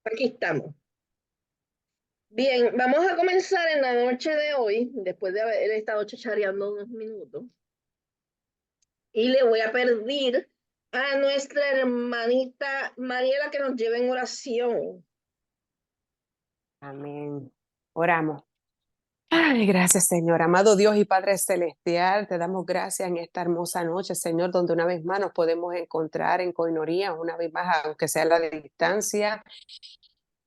Aquí estamos. Bien, vamos a comenzar en la noche de hoy, después de haber estado chachareando unos minutos, y le voy a pedir a nuestra hermanita Mariela que nos lleve en oración. Amén. Oramos. Ay, gracias, Señor. Amado Dios y Padre Celestial, te damos gracias en esta hermosa noche, Señor, donde una vez más nos podemos encontrar en coinoría, una vez más, aunque sea a la distancia,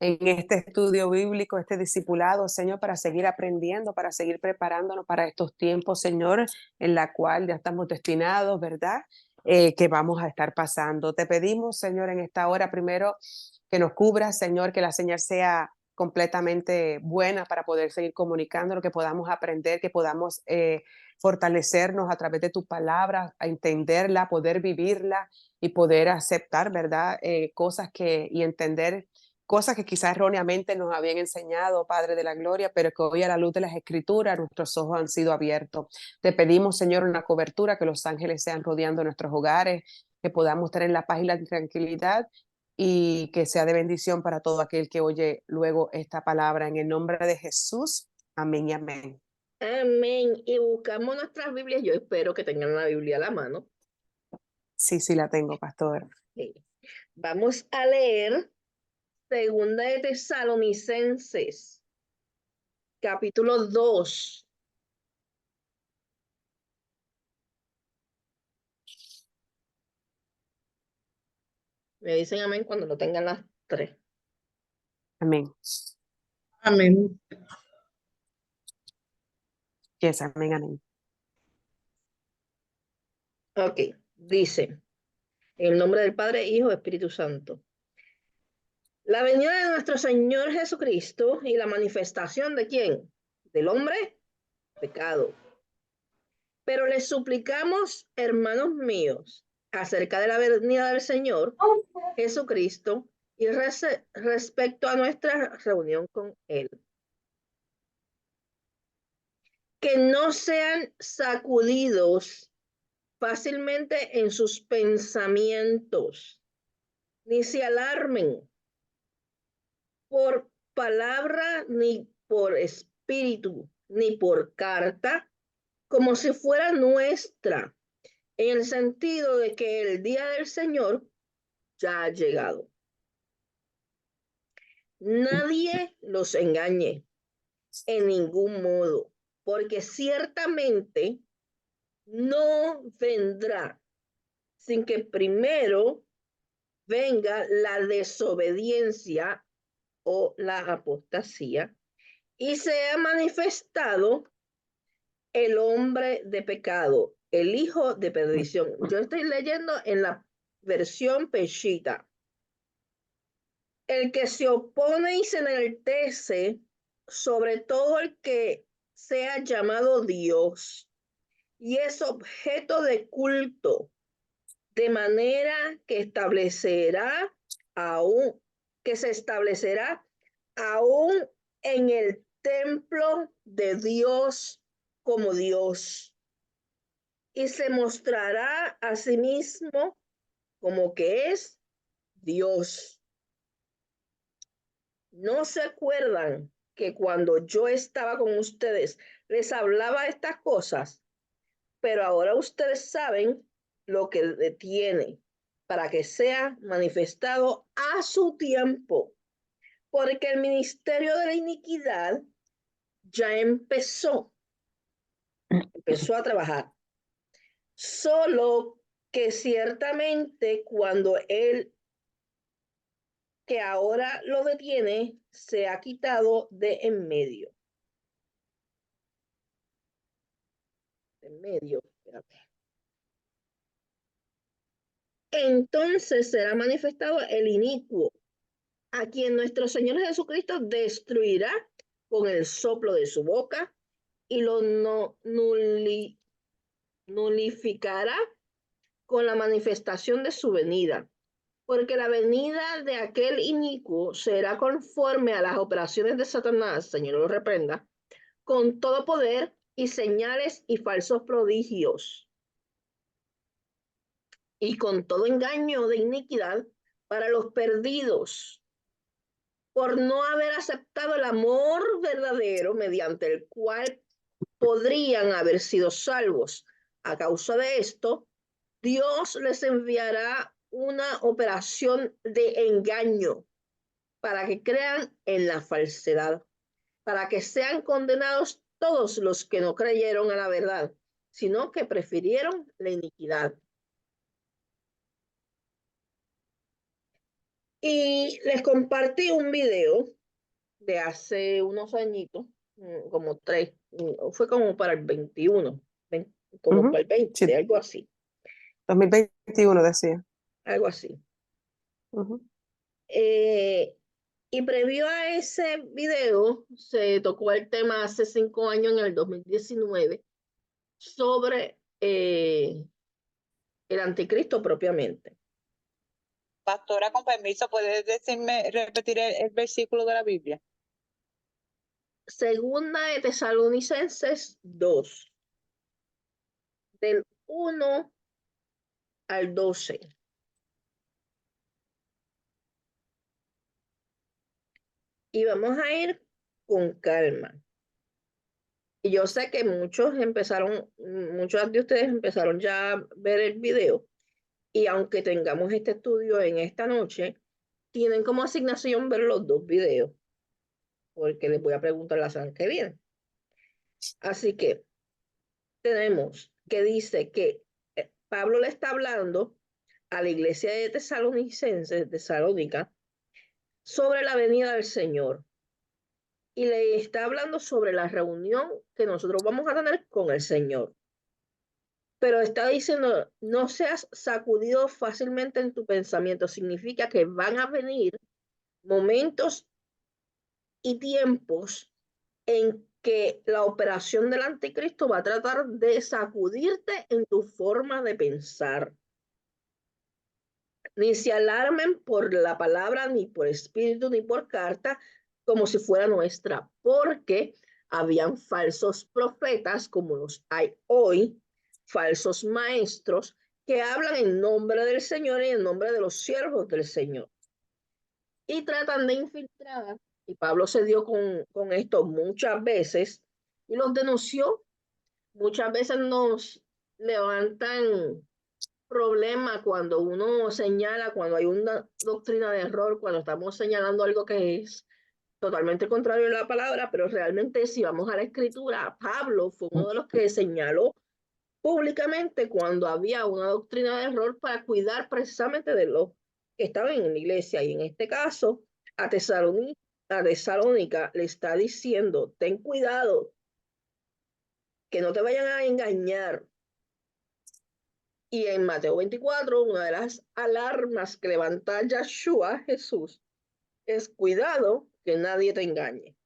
en este estudio bíblico, este discipulado, Señor, para seguir aprendiendo, para seguir preparándonos para estos tiempos, Señor, en la cual ya estamos destinados, ¿verdad? Que vamos a estar pasando. Te pedimos, Señor, en esta hora primero que nos cubra, Señor, que la señal sea completamente buena para poder seguir comunicando, lo que podamos aprender, que podamos fortalecernos a través de tu palabra, a entenderla, poder vivirla y poder aceptar, ¿verdad? Cosas y entender cosas que quizás erróneamente nos habían enseñado, Padre de la Gloria, pero que hoy a la luz de las Escrituras nuestros ojos han sido abiertos. Te pedimos, Señor, una cobertura, que los ángeles sean rodeando nuestros hogares, que podamos tener la paz y la tranquilidad y que sea de bendición para todo aquel que oye luego esta palabra. En el nombre de Jesús, amén y amén. Amén. Y buscamos nuestras Biblias. Yo espero que tengan la Biblia a la mano. Sí, sí, la tengo, pastor. Sí. Vamos a leer Segunda de Tesalonicenses, capítulo 2. Me dicen amén cuando lo tengan las tres. Amén. Amén. Yes, amén, amén. Ok, dice, en el nombre del Padre, Hijo, Espíritu Santo. La venida de nuestro Señor Jesucristo y la manifestación de quién? Del hombre, pecado. Pero les suplicamos, hermanos míos, acerca de la venida del Señor Jesucristo y respecto a nuestra reunión con Él, que no sean sacudidos fácilmente en sus pensamientos, ni se alarmen por palabra, ni por espíritu, ni por carta, como si fuera nuestra, en el sentido de que el día del Señor ya ha llegado. Nadie los engañe en ningún modo, porque ciertamente no vendrá sin que primero venga la desobediencia o la apostasía y se ha manifestado el hombre de pecado, el hijo de perdición. Yo estoy leyendo en la versión Peshita. El que se opone y se enaltece, sobre todo el que sea llamado Dios y es objeto de culto, de manera aún, que se establecerá aún en el templo de Dios como Dios y se mostrará a sí mismo como que es Dios. ¿No se acuerdan que cuando yo estaba con ustedes les hablaba estas cosas? Pero ahora ustedes saben lo que detiene para que sea manifestado a su tiempo, porque el ministerio de la iniquidad ya empezó a trabajar. Solo que ciertamente cuando él que ahora lo detiene se ha quitado de en medio. En medio, espérate. Entonces será manifestado el inicuo, a quien nuestro Señor Jesucristo destruirá con el soplo de su boca y lo nulificará con la manifestación de su venida. Porque la venida de aquel inicuo será conforme a las operaciones de Satanás, Señor lo reprenda, con todo poder y señales y falsos prodigios, y con todo engaño de iniquidad para los perdidos, por no haber aceptado el amor verdadero mediante el cual podrían haber sido salvos. A causa de esto, Dios les enviará una operación de engaño para que crean en la falsedad, para que sean condenados todos los que no creyeron a la verdad, sino que prefirieron la iniquidad. Y les compartí un video de hace unos añitos, como 3, fue como para el 21, como para el 20, Sí, algo así, 2021 decía. algo así. Y previo a ese video, se tocó el tema hace 5 años, en el 2019, sobre el anticristo propiamente. Pastora, con permiso, ¿puedes repetir el versículo de la Biblia? Segunda de Tesalonicenses 2, del 1 al 12. Y vamos a ir con calma. Y yo sé que muchos de ustedes empezaron ya a ver el video. Y aunque tengamos este estudio en esta noche, tienen como asignación ver los 2 videos, porque les voy a preguntar la semana que viene. Así que tenemos que dice que Pablo le está hablando a la iglesia de Tesalónica, sobre la venida del Señor. Y le está hablando sobre la reunión que nosotros vamos a tener con el Señor. Pero está diciendo, no seas sacudido fácilmente en tu pensamiento. Significa que van a venir momentos y tiempos en que la operación del anticristo va a tratar de sacudirte en tu forma de pensar. Ni se alarmen por la palabra, ni por espíritu, ni por carta, como si fuera nuestra, porque habían falsos profetas, como los hay hoy, falsos maestros, que hablan en nombre del Señor y en nombre de los siervos del Señor. Y tratan de infiltrar, y Pablo se dio con esto muchas veces, y los denunció. Muchas veces nos levantan problema cuando uno señala, cuando hay una doctrina de error, cuando estamos señalando algo que es totalmente contrario a la palabra, pero realmente si vamos a la escritura, Pablo fue uno de los que señaló públicamente cuando había una doctrina de error para cuidar precisamente de los que estaban en la iglesia. Y en este caso, a Tesalónica le está diciendo, ten cuidado, que no te vayan a engañar. Y en Mateo 24, una de las alarmas que levanta Yeshua, Jesús, es cuidado que nadie te engañe.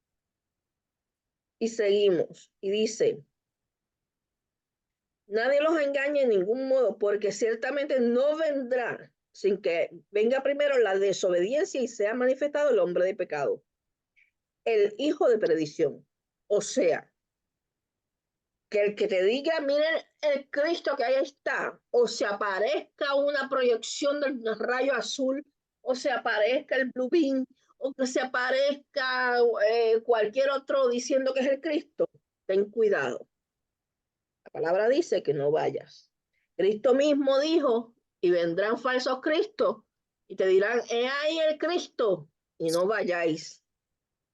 Y seguimos, y dice, nadie los engañe en ningún modo, porque ciertamente no vendrá sin que venga primero la desobediencia y sea manifestado el hombre de pecado, el hijo de perdición. O sea, que el que te diga, miren el Cristo que ahí está, o se aparezca una proyección del rayo azul, o se aparezca el blue beam, o que se aparezca cualquier otro diciendo que es el Cristo, ten cuidado. La palabra dice que no vayas. Cristo mismo dijo, y vendrán falsos cristos, y te dirán, he ahí el Cristo, y no vayáis,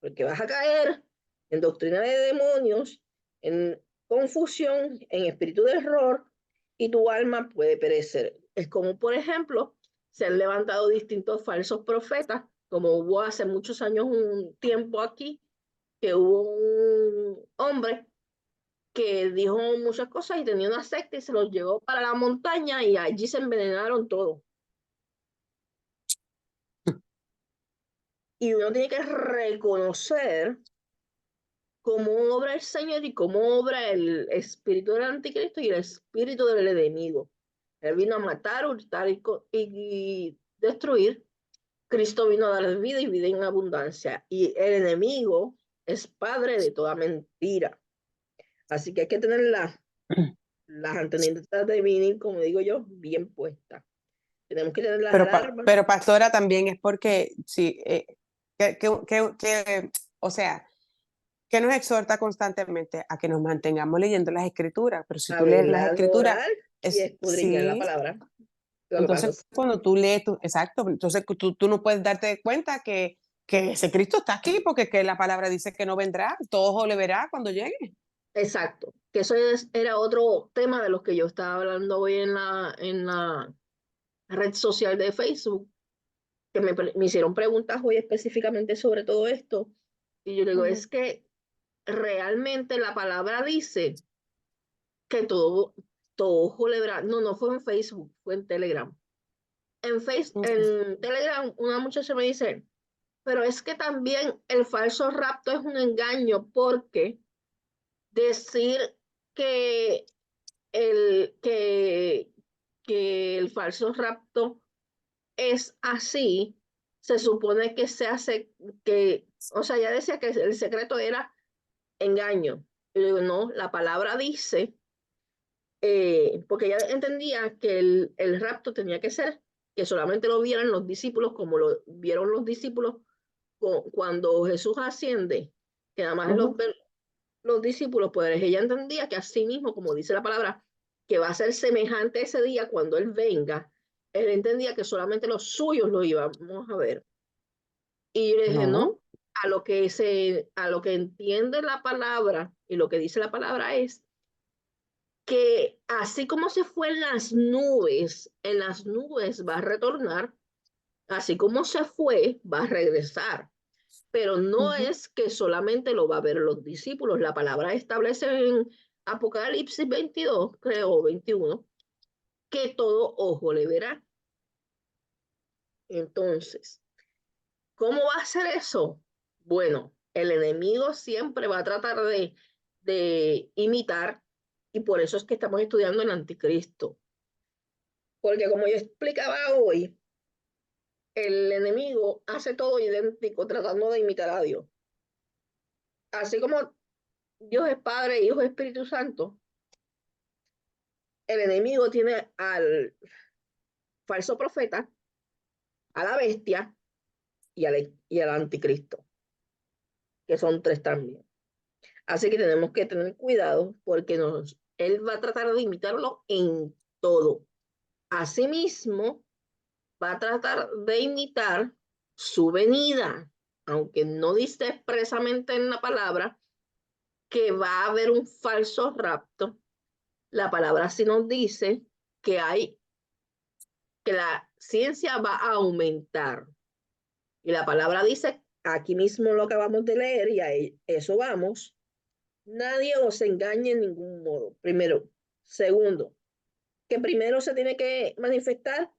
porque vas a caer en doctrina de demonios, en confusión, en espíritu de error, y tu alma puede perecer. Es como, por ejemplo, se han levantado distintos falsos profetas, como hubo hace muchos años un tiempo aquí, que hubo un hombre que dijo muchas cosas y tenía una secta y se los llevó para la montaña y allí se envenenaron todos. Y uno tiene que reconocer cómo obra el Señor y cómo obra el espíritu del anticristo y el espíritu del enemigo. Él vino a matar, hurtar y destruir. Cristo vino a dar vida y vida en abundancia. Y el enemigo es padre de toda mentira. Así que hay que tener las antenitas de vinil, como digo yo, bien puestas. Tenemos que tener las Pero, alarmas. pero pastora, también es porque, sí, o sea, que nos exhorta constantemente a que nos mantengamos leyendo las escrituras, pero si A tú lees las velar, escrituras, orar y escudriñar la sí, palabra. Lo que pasa entonces es, cuando tú lees, exacto, entonces tú no puedes darte cuenta que ese Cristo está aquí, porque que la palabra dice que no vendrá, todo ojo le verá cuando llegue. exacto, que eso era otro tema de los que yo estaba hablando hoy en la red social de Facebook, que me hicieron preguntas hoy específicamente sobre todo esto. Y yo digo, es que realmente la palabra dice que todo ojo le verá. No, no fue en Facebook, fue en Telegram. En Telegram, una muchacha me dice, pero es que también el falso rapto es un engaño porque decir que el, que, que el falso rapto es así, se supone que se hace, o sea, ya decía que el secreto era engaño. Y yo digo, no, la palabra dice, porque ella entendía que el rapto tenía que ser que solamente lo vieran los discípulos como lo vieron los discípulos cuando Jesús asciende, que nada más los discípulos, pues ella entendía que así mismo, como dice la palabra, que va a ser semejante ese día cuando Él venga, él entendía que solamente los suyos lo íbamos a ver. Y yo le dije, no, No, a lo que entiende la palabra y lo que dice la palabra es que así como se fue en las nubes va a retornar, así como se fue, va a regresar. Pero no es que solamente lo va a ver los discípulos. La palabra establece en Apocalipsis 22, creo, 21, que todo ojo le verá. Entonces, ¿cómo va a ser eso? Bueno, el enemigo siempre va a tratar de imitar, y por eso es que estamos estudiando el anticristo. Porque como yo explicaba hoy, el enemigo hace todo idéntico tratando de imitar a Dios. Así como Dios es Padre, Hijo, Espíritu Santo, el enemigo tiene al falso profeta, a la bestia y al anticristo, que son tres también. Así que tenemos que tener cuidado porque él va a tratar de imitarlo en todo. Asimismo, va a tratar de imitar su venida, aunque no dice expresamente en la palabra que va a haber un falso rapto. La palabra sí nos dice que que la ciencia va a aumentar. Y la palabra dice, aquí mismo lo acabamos de leer y a eso vamos, nadie os engañe en ningún modo. Primero. Segundo, que primero se tiene que manifestar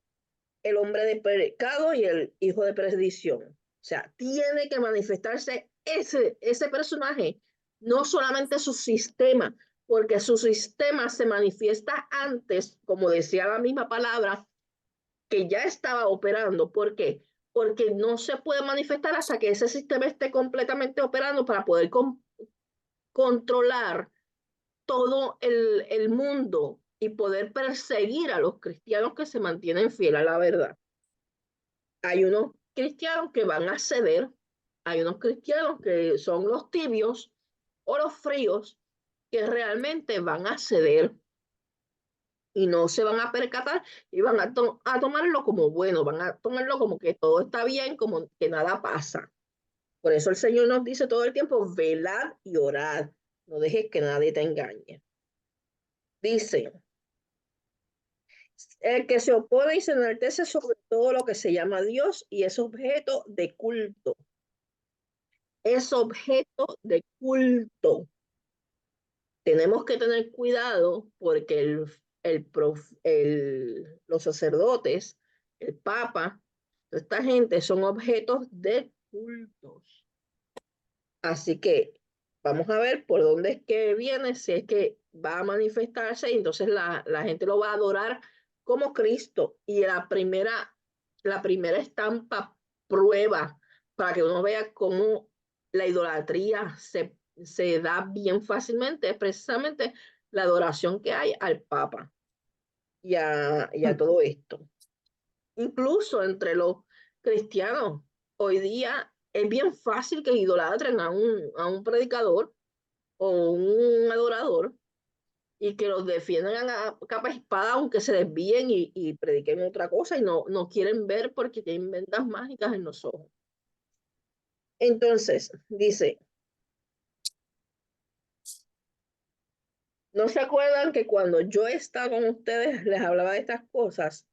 el hombre de pecado y el hijo de perdición. O sea, tiene que manifestarse ese personaje, no solamente su sistema, porque su sistema se manifiesta antes, como decía la misma palabra, que ya estaba operando. ¿Por qué? Porque no se puede manifestar hasta que ese sistema esté completamente operando para poder controlar todo el mundo y poder perseguir a los cristianos que se mantienen fieles a la verdad. Hay unos cristianos que van a ceder, hay unos cristianos que son los tibios o los fríos que realmente van a ceder y no se van a percatar y van a tomarlo como bueno, van a tomarlo como que todo está bien, como que nada pasa. Por eso el Señor nos dice todo el tiempo, velad y orad, no dejes que nadie te engañe. Dice, el que se opone y se enaltece sobre todo lo que se llama Dios y es objeto de culto. Es objeto de culto. Tenemos que tener cuidado porque los sacerdotes, el papa, esta gente son objetos de cultos. Así que vamos a ver por dónde es que viene, si es que va a manifestarse y entonces la gente lo va a adorar como Cristo. Y la primera estampa prueba para que uno vea cómo la idolatría se da bien fácilmente, es precisamente la adoración que hay al Papa y a todo esto. incluso entre los cristianos. Hoy día es bien fácil que idolatren a un predicador o un adorador y que los defiendan a capa y espada, aunque se desvíen y prediquen otra cosa y no quieren ver porque tienen vendas mágicas en los ojos. Entonces, dice, ¿no se acuerdan que cuando yo estaba con ustedes les hablaba de estas cosas?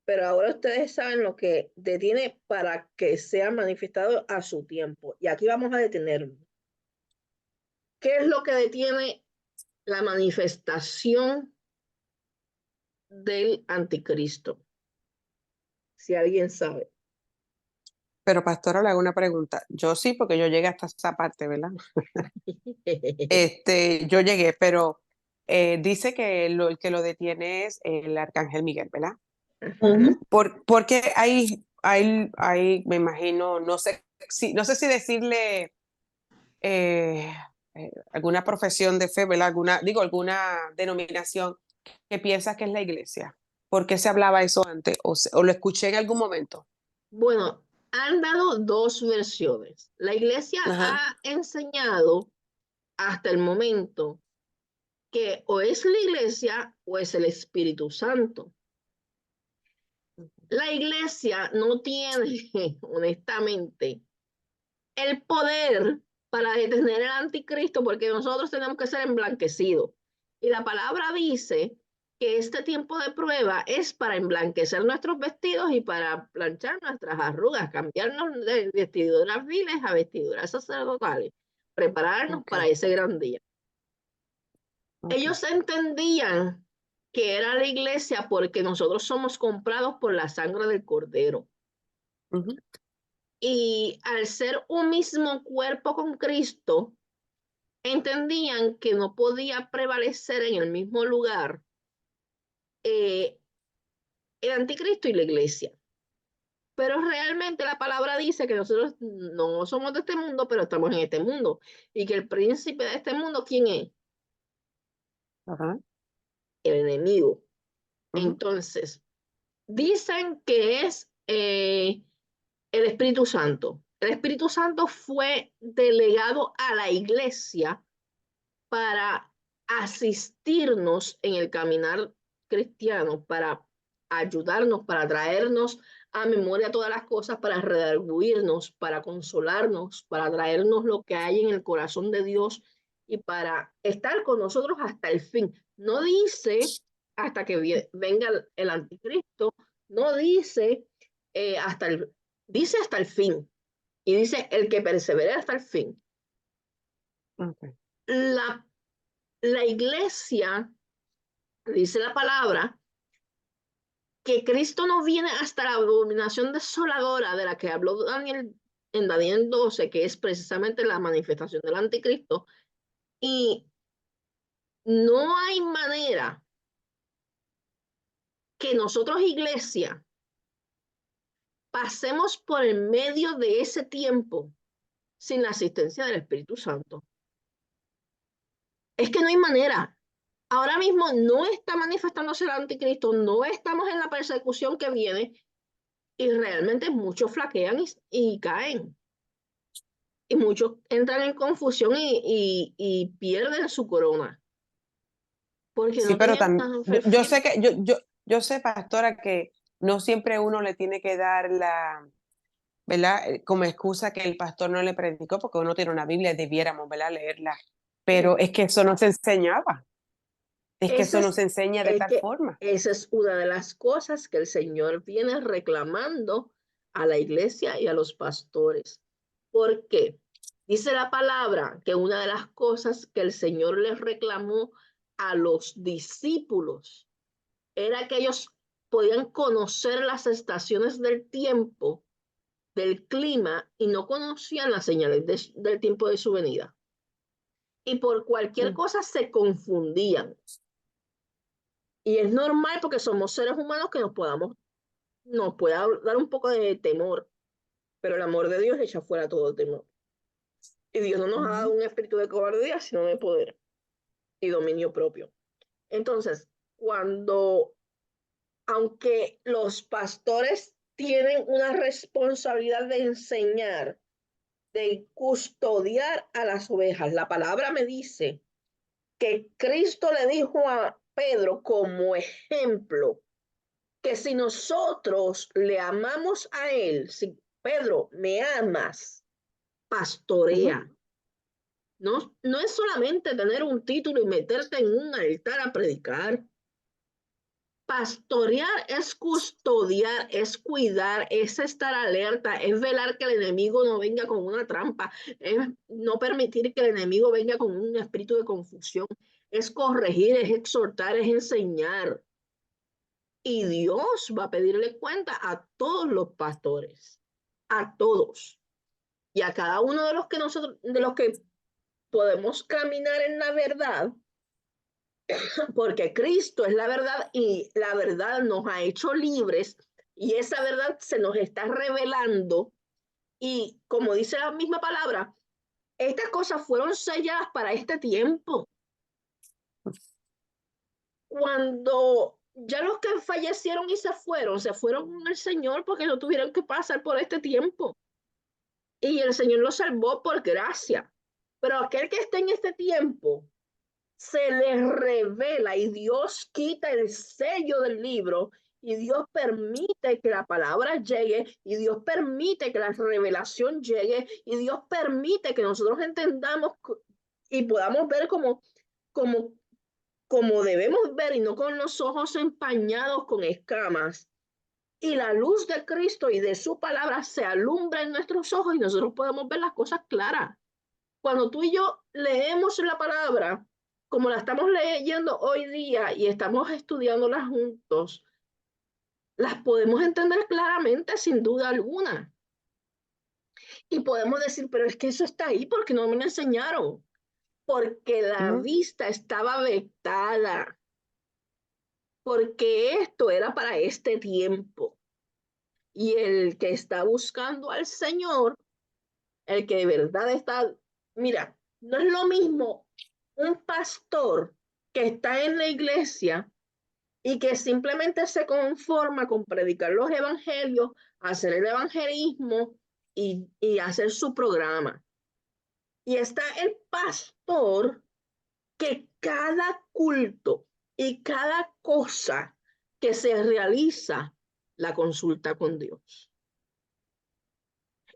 Pero ahora ustedes saben lo que detiene para que sea manifestado a su tiempo. Y aquí vamos a detenernos. ¿Qué es lo que detiene la manifestación del anticristo? Si alguien sabe. Pero pastora, le hago una pregunta. Yo sí, porque yo llegué hasta esa parte, ¿verdad? Yo llegué, pero dice que el que lo detiene es el arcángel Miguel, ¿verdad? Ujú. Porque me imagino, no sé si decirle alguna profesión de fe, ¿verdad? Alguna denominación que piensas que es la iglesia. ¿Por qué se hablaba eso antes? O lo escuché en algún momento. Bueno, han dado dos versiones. La iglesia Ajá. ha enseñado hasta el momento que o es la iglesia o es el Espíritu Santo. La iglesia no tiene, honestamente, el poder para detener el anticristo porque nosotros tenemos que ser emblanquecidos. Y la palabra dice que este tiempo de prueba es para emblanquecer nuestros vestidos y para planchar nuestras arrugas, cambiarnos de vestiduras viles a vestiduras sacerdotales, prepararnos para Okay, ese gran día. okay. Ellos entendían que era la iglesia porque nosotros somos comprados por la sangre del Cordero. Ujú. Y al ser un mismo cuerpo con Cristo, entendían que no podía prevalecer en el mismo lugar eh, el anticristo y la iglesia. Pero realmente la palabra dice que nosotros no somos de este mundo, pero estamos en este mundo. Y que el príncipe de este mundo, ¿quién es? Ajá. El enemigo. Ujú. Entonces, dicen que es el Espíritu Santo. El Espíritu Santo fue delegado a la iglesia para asistirnos en el caminar cristiano, para ayudarnos, para traernos a memoria todas las cosas, para redarguirnos, para consolarnos, para traernos lo que hay en el corazón de Dios y para estar con nosotros hasta el fin. No dice hasta que venga el anticristo, no dice dice hasta el fin y dice el que persevere hasta el fin. Okay. La la iglesia, dice la palabra, que Cristo no viene hasta la abominación desoladora de la que habló Daniel en Daniel 12, que es precisamente la manifestación del anticristo, y no hay manera que nosotros, iglesia, pasemos por el medio de ese tiempo sin la asistencia del Espíritu Santo. Es que no hay manera. Ahora mismo no está manifestándose el anticristo, no estamos en la persecución que viene, y realmente muchos flaquean y caen. Y muchos entran en confusión y pierden su corona. Porque Sí, no pero tenían también, una fe yo sé firme. que, yo sé, pastora, que no siempre uno le tiene que dar ¿verdad? Como excusa que el pastor no le predicó, porque uno tiene una Biblia y debiéramos, ¿verdad? Leerla. Pero es que eso no se enseñaba. Es que Esa eso no es, se enseña de es tal que forma. esa es una de las cosas que el Señor viene reclamando a la iglesia y a los pastores. ¿Por qué? Dice la palabra que una de las cosas que el Señor les reclamó a los discípulos era que ellos podían conocer las estaciones del tiempo, del clima, y no conocían las señales del tiempo de su venida. Y por cualquier Mm. cosa se confundían. Y es normal porque somos seres humanos que nos pueda dar un poco de temor, pero el amor de Dios echa fuera todo temor. Y Dios no nos ha dado Ujú. un espíritu de cobardía, sino de poder y dominio propio. Entonces, cuando aunque los pastores tienen una responsabilidad de enseñar, de custodiar a las ovejas, la palabra me dice que Cristo le dijo a Pedro como ejemplo que si nosotros le amamos a él, si Pedro, me amas, pastorea. No, no es solamente tener un título y meterte en un altar a predicar. Pastorear es custodiar, es cuidar, es estar alerta, es velar que el enemigo no venga con una trampa, es no permitir que el enemigo venga con un espíritu de confusión, es corregir, es exhortar, es enseñar. Y Dios va a pedirle cuenta a todos los pastores, a todos. Y a cada uno de los que nosotros, de los que podemos caminar en la verdad, porque Cristo es la verdad y la verdad nos ha hecho libres y esa verdad se nos está revelando y como dice la misma palabra, estas cosas fueron selladas para este tiempo. Cuando ya los que fallecieron y se fueron con el Señor porque no tuvieron que pasar por este tiempo y el Señor los salvó por gracia. Pero aquel que está en este tiempo, se les revela y Dios quita el sello del libro y Dios permite que la palabra llegue y Dios permite que la revelación llegue y Dios permite que nosotros entendamos y podamos ver como debemos ver y no con los ojos empañados con escamas. Y la luz de Cristo y de su palabra se alumbra en nuestros ojos y nosotros podemos ver las cosas claras. Cuando tú y yo leemos la palabra, como la estamos leyendo hoy día y estamos estudiándola juntos, las podemos entender claramente sin duda alguna. Y podemos decir, pero es que eso está ahí porque no me lo enseñaron, porque la vista estaba vetada, porque esto era para este tiempo. Y el que está buscando al Señor, el que de verdad está, mira, no es lo mismo un pastor que está en la iglesia y que simplemente se conforma con predicar los evangelios, hacer el evangelismo y hacer su programa. Y está el pastor que cada culto y cada cosa que se realiza la consulta con Dios.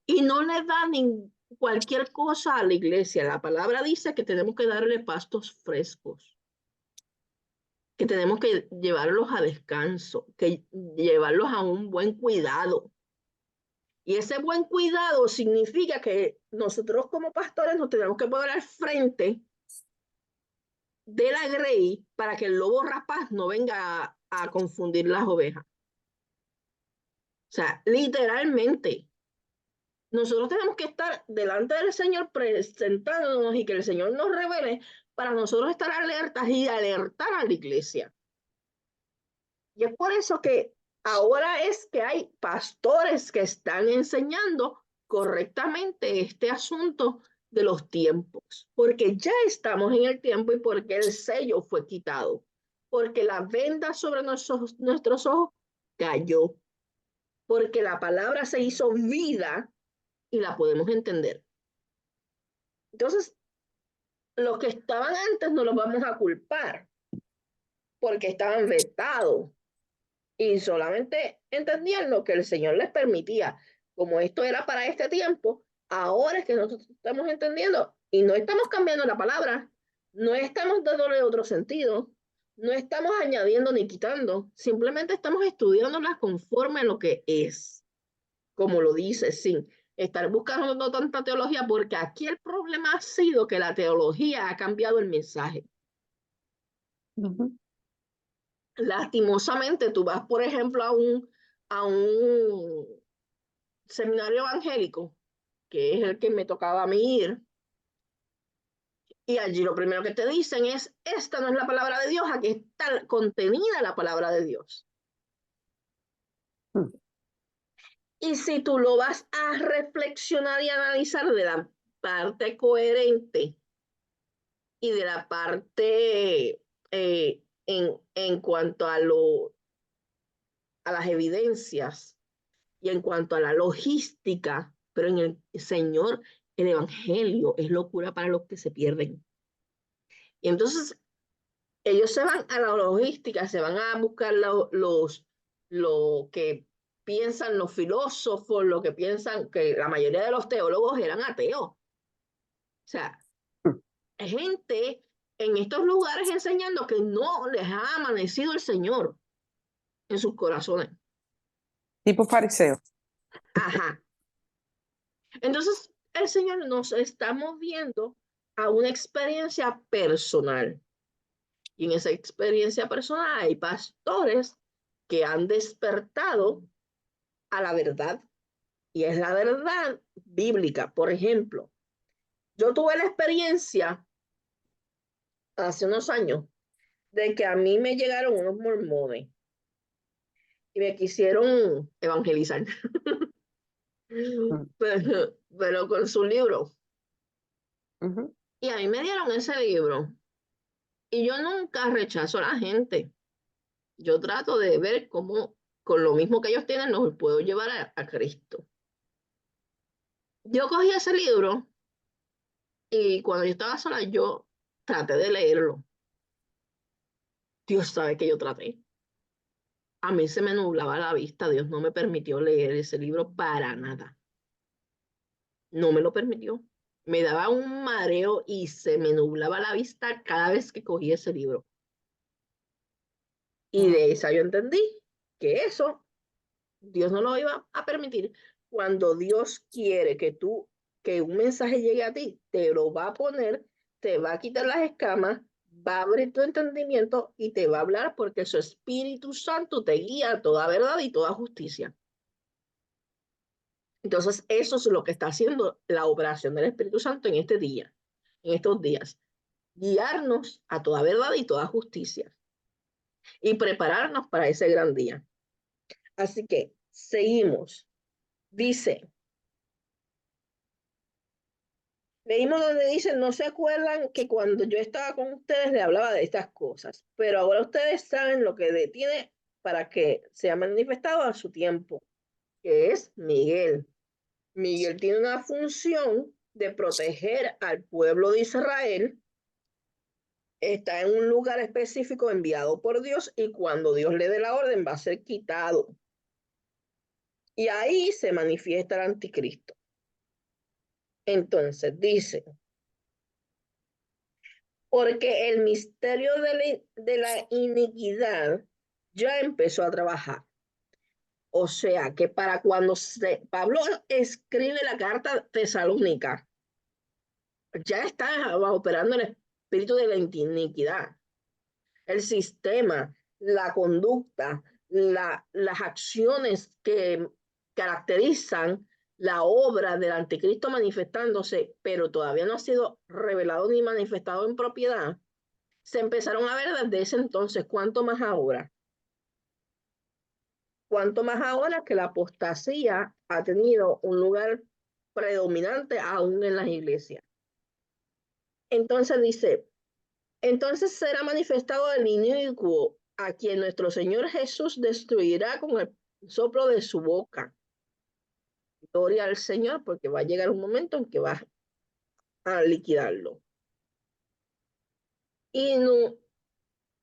Y no le da ni cualquier cosa a la iglesia. La palabra dice que tenemos que darle pastos frescos, que tenemos que llevarlos a descanso, que llevarlos a un buen cuidado. Y ese buen cuidado significa que nosotros como pastores nos tenemos que poner al frente de la grey para que el lobo rapaz no venga a confundir las ovejas. O sea, literalmente, nosotros tenemos que estar delante del Señor presentándonos y que el Señor nos revele para nosotros estar alertas y alertar a la iglesia. Y es por eso que ahora es que hay pastores que están enseñando correctamente este asunto de los tiempos, porque ya estamos en el tiempo y porque el sello fue quitado, porque la venda sobre nuestros ojos cayó, porque la palabra se hizo vida y la podemos entender. Entonces, los que estaban antes no los vamos a culpar porque estaban vetados y solamente entendían lo que el Señor les permitía. Como esto era para este tiempo, ahora es que nosotros estamos entendiendo y no estamos cambiando la palabra, no estamos dándole otro sentido, no estamos añadiendo ni quitando, simplemente estamos estudiándolas conforme a lo que es, como lo dice, sin estar buscando tanta teología, porque aquí el problema ha sido que la teología ha cambiado el mensaje. Lastimosamente, tú vas, por ejemplo, a un seminario evangélico, que es el que me tocaba a mí ir, y allí lo primero que te dicen es, esta no es la palabra de Dios, aquí está contenida la palabra de Dios. Y si tú lo vas a reflexionar y analizar de la parte coherente y de la parte en cuanto a lo a las evidencias y en cuanto a la logística, pero en el Señor, el Evangelio es locura para los que se pierden. Y entonces ellos se van a la logística, se van a buscar lo que piensan los filósofos, lo que piensan, que la mayoría de los teólogos eran ateos. O sea, gente en estos lugares enseñando que no les ha amanecido el Señor en sus corazones. Tipo fariseo. Ajá. Entonces, el Señor nos está moviendo a una experiencia personal. Y en esa experiencia personal hay pastores que han despertado a la verdad. Y es la verdad bíblica. Por ejemplo, yo tuve la experiencia hace unos años de que a mí me llegaron unos mormones y me quisieron evangelizar. pero con su libro. Y a mí me dieron ese libro. Y yo nunca rechazo a la gente. Yo trato de ver cómo, con lo mismo que ellos tienen, los puedo llevar a Cristo. Yo cogí ese libro y cuando yo estaba sola, yo traté de leerlo. Dios sabe que yo traté. A mí se me nublaba la vista. Dios no me permitió leer ese libro para nada. No me lo permitió. Me daba un mareo y se me nublaba la vista cada vez que cogía ese libro. Y de esa yo entendí que eso Dios no lo iba a permitir. Cuando Dios quiere que un mensaje llegue a ti, te lo va a poner, te va a quitar las escamas, va a abrir tu entendimiento y te va a hablar porque su Espíritu Santo te guía a toda verdad y toda justicia. Entonces, eso es lo que está haciendo la operación del Espíritu Santo en este día, en estos días. Guiarnos a toda verdad y toda justicia. Y prepararnos para ese gran día. Así que, seguimos. Dice, leímos donde dice, no se acuerdan que cuando yo estaba con ustedes le hablaba de estas cosas, pero ahora ustedes saben lo que detiene para que sea manifestado a su tiempo, que es Miguel. Miguel tiene una función de proteger al pueblo de Israel, está en un lugar específico enviado por Dios y cuando Dios le dé la orden va a ser quitado. Y ahí se manifiesta el anticristo. Entonces dice, porque el misterio de la iniquidad ya empezó a trabajar. O sea, que para cuando Pablo escribe la carta tesalónica, ya está operando el espíritu de la iniquidad. El sistema, la conducta, las acciones que caracterizan la obra del anticristo manifestándose, pero todavía no ha sido revelado ni manifestado en propiedad, se empezaron a ver desde ese entonces. ¿Cuánto más ahora? ¿Cuánto más ahora que la apostasía ha tenido un lugar predominante aún en las iglesias? Entonces dice, entonces será manifestado el inicuo a quien nuestro Señor Jesús destruirá con el soplo de su boca. Gloria al Señor, porque va a llegar un momento en que va a liquidarlo. Y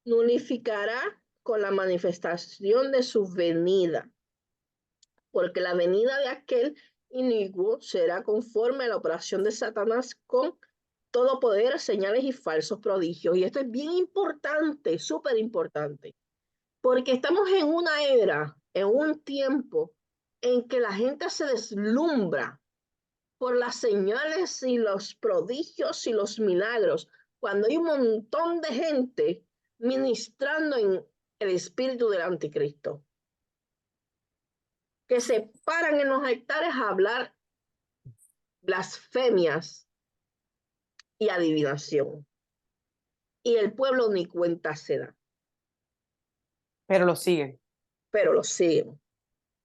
nulificará con la manifestación de su venida, porque la venida de aquel inicuo será conforme a la operación de Satanás con todo poder, señales y falsos prodigios. Y esto es bien importante, súper importante, porque estamos en una era, en un tiempo en que la gente se deslumbra por las señales y los prodigios y los milagros, cuando hay un montón de gente ministrando en el espíritu del anticristo, que se paran en los altares a hablar blasfemias y adivinación. Y el pueblo ni cuenta se da. Pero lo siguen, Pero lo siguen.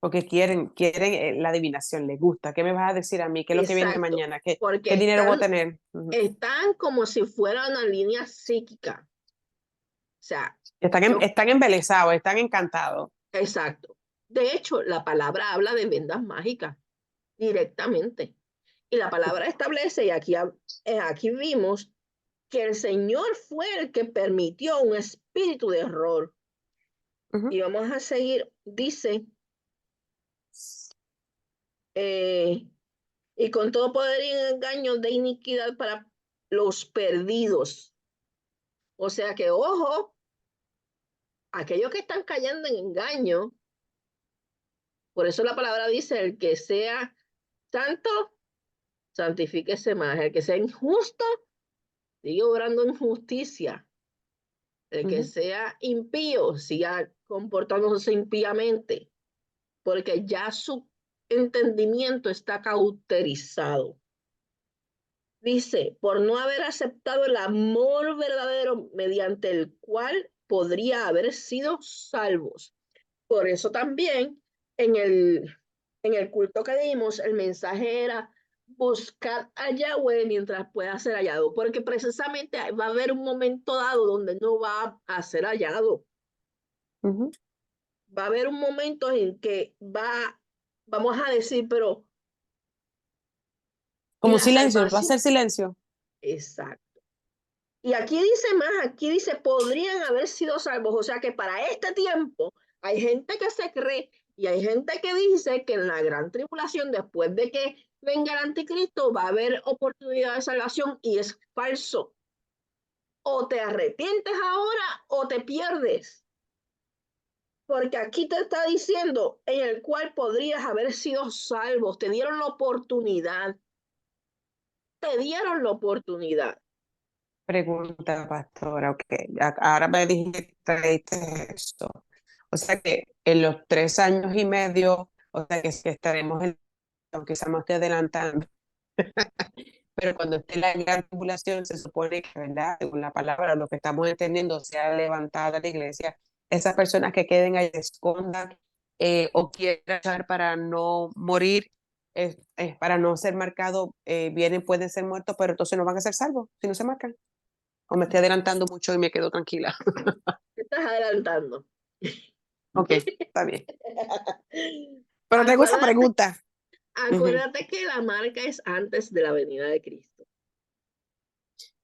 porque quieren la adivinación, les gusta. ¿Qué me vas a decir a mí? ¿Qué es lo que viene Exacto, mañana? ¿Qué porque dinero voy a tener? están como si fuera una línea psíquica. O sea, Están embelesados, están encantados. exacto. De hecho, la palabra habla de vendas mágicas directamente. Y la palabra establece, y aquí vimos que el Señor fue el que permitió un espíritu de error. Ujú. Y vamos a seguir, dice, y con todo poder y engaño de iniquidad para los perdidos. O sea que, ojo, aquellos que están cayendo en engaño, por eso la palabra dice, el que sea santo, santifíquese más. El que sea injusto, sigue obrando en justicia. El que Ujú. sea impío, siga comportándose impíamente, porque ya su entendimiento está cauterizado. Dice, por no haber aceptado el amor verdadero mediante el cual podría haber sido salvos. Por eso también en el culto que dimos, el mensaje era buscar a Yahweh mientras pueda ser hallado, porque precisamente va a haber un momento dado donde no va a ser hallado. Ujú. Va a haber un momento en que vamos a decir, pero Como la silencio, va a salvación, ser silencio. exacto. Y aquí dice más, aquí dice, podrían haber sido salvos. O sea que para este tiempo hay gente que se cree y hay gente que dice que en la gran tribulación, después de que venga el anticristo, va a haber oportunidad de salvación y es falso. O te arrepientes ahora o te pierdes. Porque aquí te está diciendo en el cual podrías haber sido salvos. Te dieron la oportunidad. Te dieron la oportunidad. Pregunta, pastora, ok. Ahora me dijiste esto. O sea que en los 3 años y medio, o sea que estaremos, aunque se me esté adelantando, pero cuando esté la gran tribulación, se supone que, ¿verdad? Según la palabra, lo que estamos entendiendo, sea levantada la iglesia, esas personas que queden ahí, se escondan o quieran echar para no morir, para no ser marcados, vienen, pueden ser muertos, pero entonces no van a ser salvos si no se marcan. O me estoy adelantando mucho y me quedo tranquila. Te estás adelantando. Ok, está bien. Pero tengo esa Acuérdate, pregunta. Ujú. acuérdate que la marca es antes de la venida de Cristo.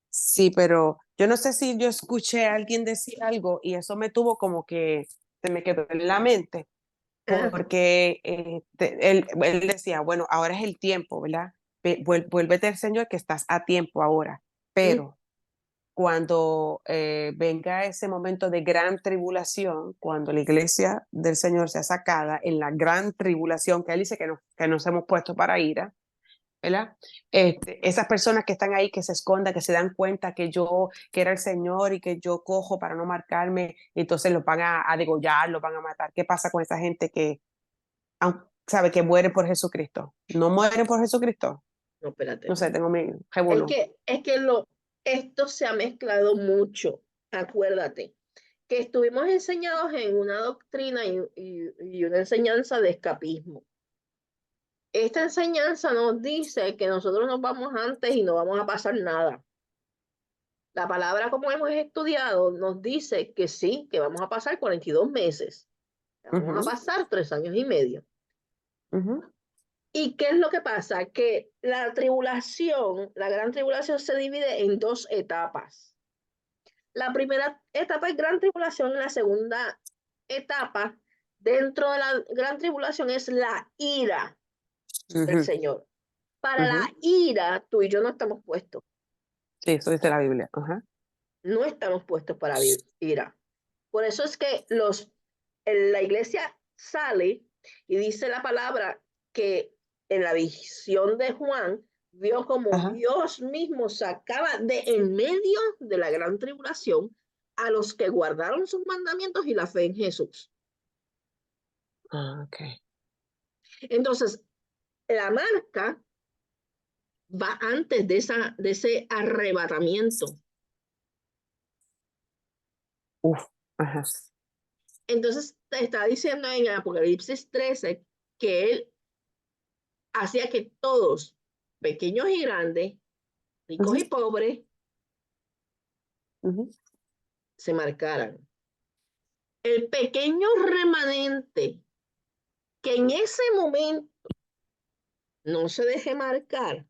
Sí, pero yo no sé si yo escuché a alguien decir algo y eso me tuvo como que se me quedó en la mente, Ah, porque él decía, bueno, ahora es el tiempo, ¿verdad? Vuélvete al Señor que estás a tiempo ahora, mm, pero cuando venga ese momento de gran tribulación, cuando la iglesia del Señor sea sacada en la gran tribulación, que él dice que nos hemos puesto para ira, ¿verdad? Esas personas que están ahí, que se escondan, que se dan cuenta que era el Señor y que yo cojo para no marcarme, entonces los van a degollar, los van a matar. ¿Qué pasa con esa gente que sabe que muere por Jesucristo? ¿No mueren por Jesucristo? no, espérate. No sé, tengo mi Es revolú. que, es que esto se ha mezclado mucho. Acuérdate que estuvimos enseñados en una doctrina y una enseñanza de escapismo. Esta enseñanza nos dice que nosotros nos vamos antes y no vamos a pasar nada. La palabra, como hemos estudiado, nos dice que sí, que vamos a pasar 42 meses. Vamos a Ujú, pasar 3 años y medio. ujú, ¿Y qué es lo que pasa? Que la tribulación, la gran tribulación se divide en dos etapas. La primera etapa es gran tribulación, la segunda etapa dentro de la gran tribulación es la ira del ujú, Señor. Para la ujú. ira, tú y yo no estamos puestos. Sí, eso dice la Biblia. Ajá. No estamos puestos para ira. Por eso es que la iglesia sale y dice la palabra que en la visión de Juan vio como Ajá. Dios mismo sacaba de en medio de la gran tribulación a los que guardaron sus mandamientos y la fe en Jesús. Ah, ok. Entonces, la marca va antes de ese arrebatamiento. Uf. Ajá. Entonces, te está diciendo en Apocalipsis 13 que él hacía que todos, pequeños y grandes, ricos Ujú, y pobres, ujú, se marcaran. El pequeño remanente que en ese momento no se deje marcar,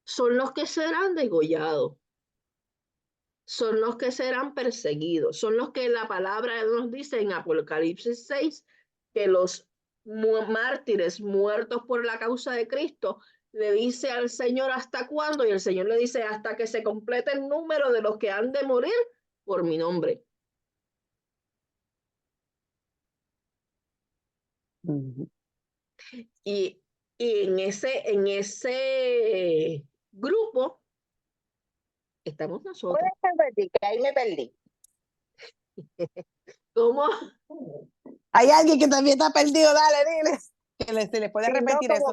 son los que serán degollados, son los que serán perseguidos, son los que la palabra nos dice en Apocalipsis 6, que los mártires muertos por la causa de Cristo le dice al Señor ¿hasta cuándo? Y el Señor le dice hasta que se complete el número de los que han de morir por mi nombre. Y en ese grupo estamos nosotros. Que ahí me perdí. ¿Cómo? Hay alguien que también está perdido, dale, dile. Se le puede Sí, no, repetir eso.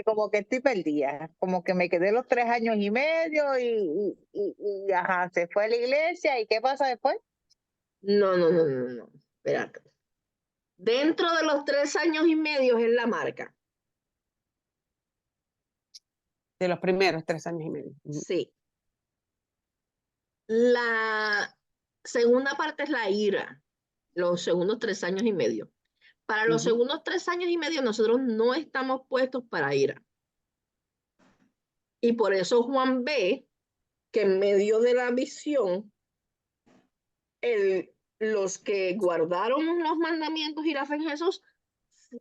como que estoy perdida, como que me quedé los 3 años y medio y ajá, se fue a la iglesia y ¿qué pasa después? No. Espérate. Dentro de los 3 años y medio es la marca. De los primeros 3 años y medio. Sí. La segunda parte es la ira, los segundos 3 años y medio. Para los segundos 3 años y medio nosotros no estamos puestos para ira. Y por eso Juan ve que en medio de la visión, los que guardaron los mandamientos y la fe en Jesús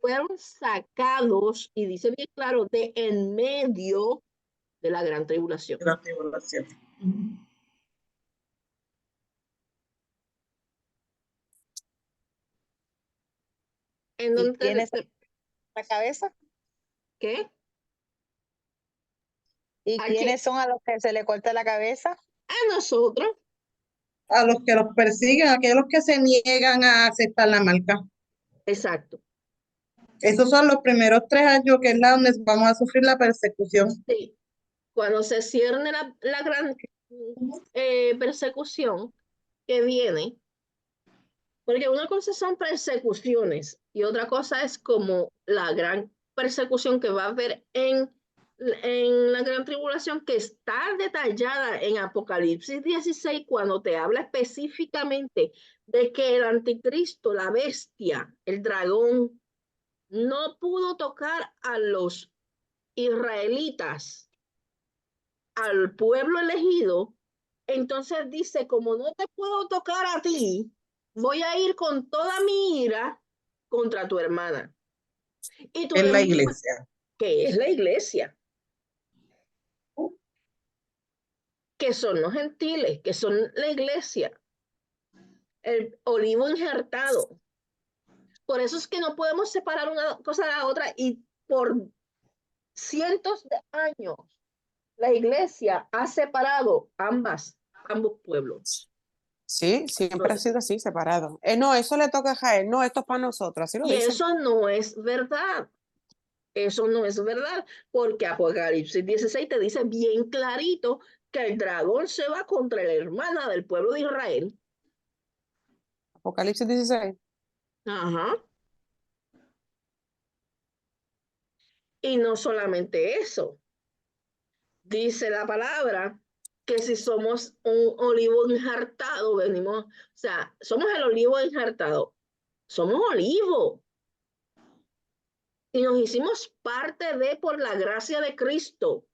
fueron sacados, y dice bien claro, de en medio de la gran tribulación. La tribulación. ¿En ¿Y dónde quiénes la cabeza? ¿Qué? ¿Y ¿A quiénes son a los que se le corta la cabeza? A nosotros. A los que los persiguen, a aquellos que se niegan a aceptar la marca. Exacto. Esos son los primeros 3 años que es la donde vamos a sufrir la persecución. Sí. Cuando se cierne la gran persecución que viene, porque una cosa son persecuciones y otra cosa es como la gran persecución que va a haber en la gran tribulación, que está detallada en Apocalipsis 16 cuando te habla específicamente de que el anticristo, la bestia, el dragón, no pudo tocar a los israelitas, al pueblo elegido. Entonces dice, como no te puedo tocar a ti, voy a ir con toda mi ira contra tu hermana. Y tu Es la hermana, iglesia. que es la iglesia, que son los gentiles, que son la iglesia, el olivo injertado. Por eso es que no podemos separar una cosa de la otra, y por cientos de años la iglesia ha separado ambos pueblos. Sí, siempre ha sido así, separado. No, eso le toca a Jael, no, esto es para nosotros, así lo Y dicen. eso no es verdad. Eso no es verdad, porque Apocalipsis 16 te dice bien clarito que el dragón se va contra la hermana del pueblo de Israel. Apocalipsis 16. Ajá. Y no solamente eso, dice la palabra que si somos un olivo enjartado, venimos, o sea, somos el olivo enjartado, somos olivo. Y nos hicimos parte de por la gracia de Cristo,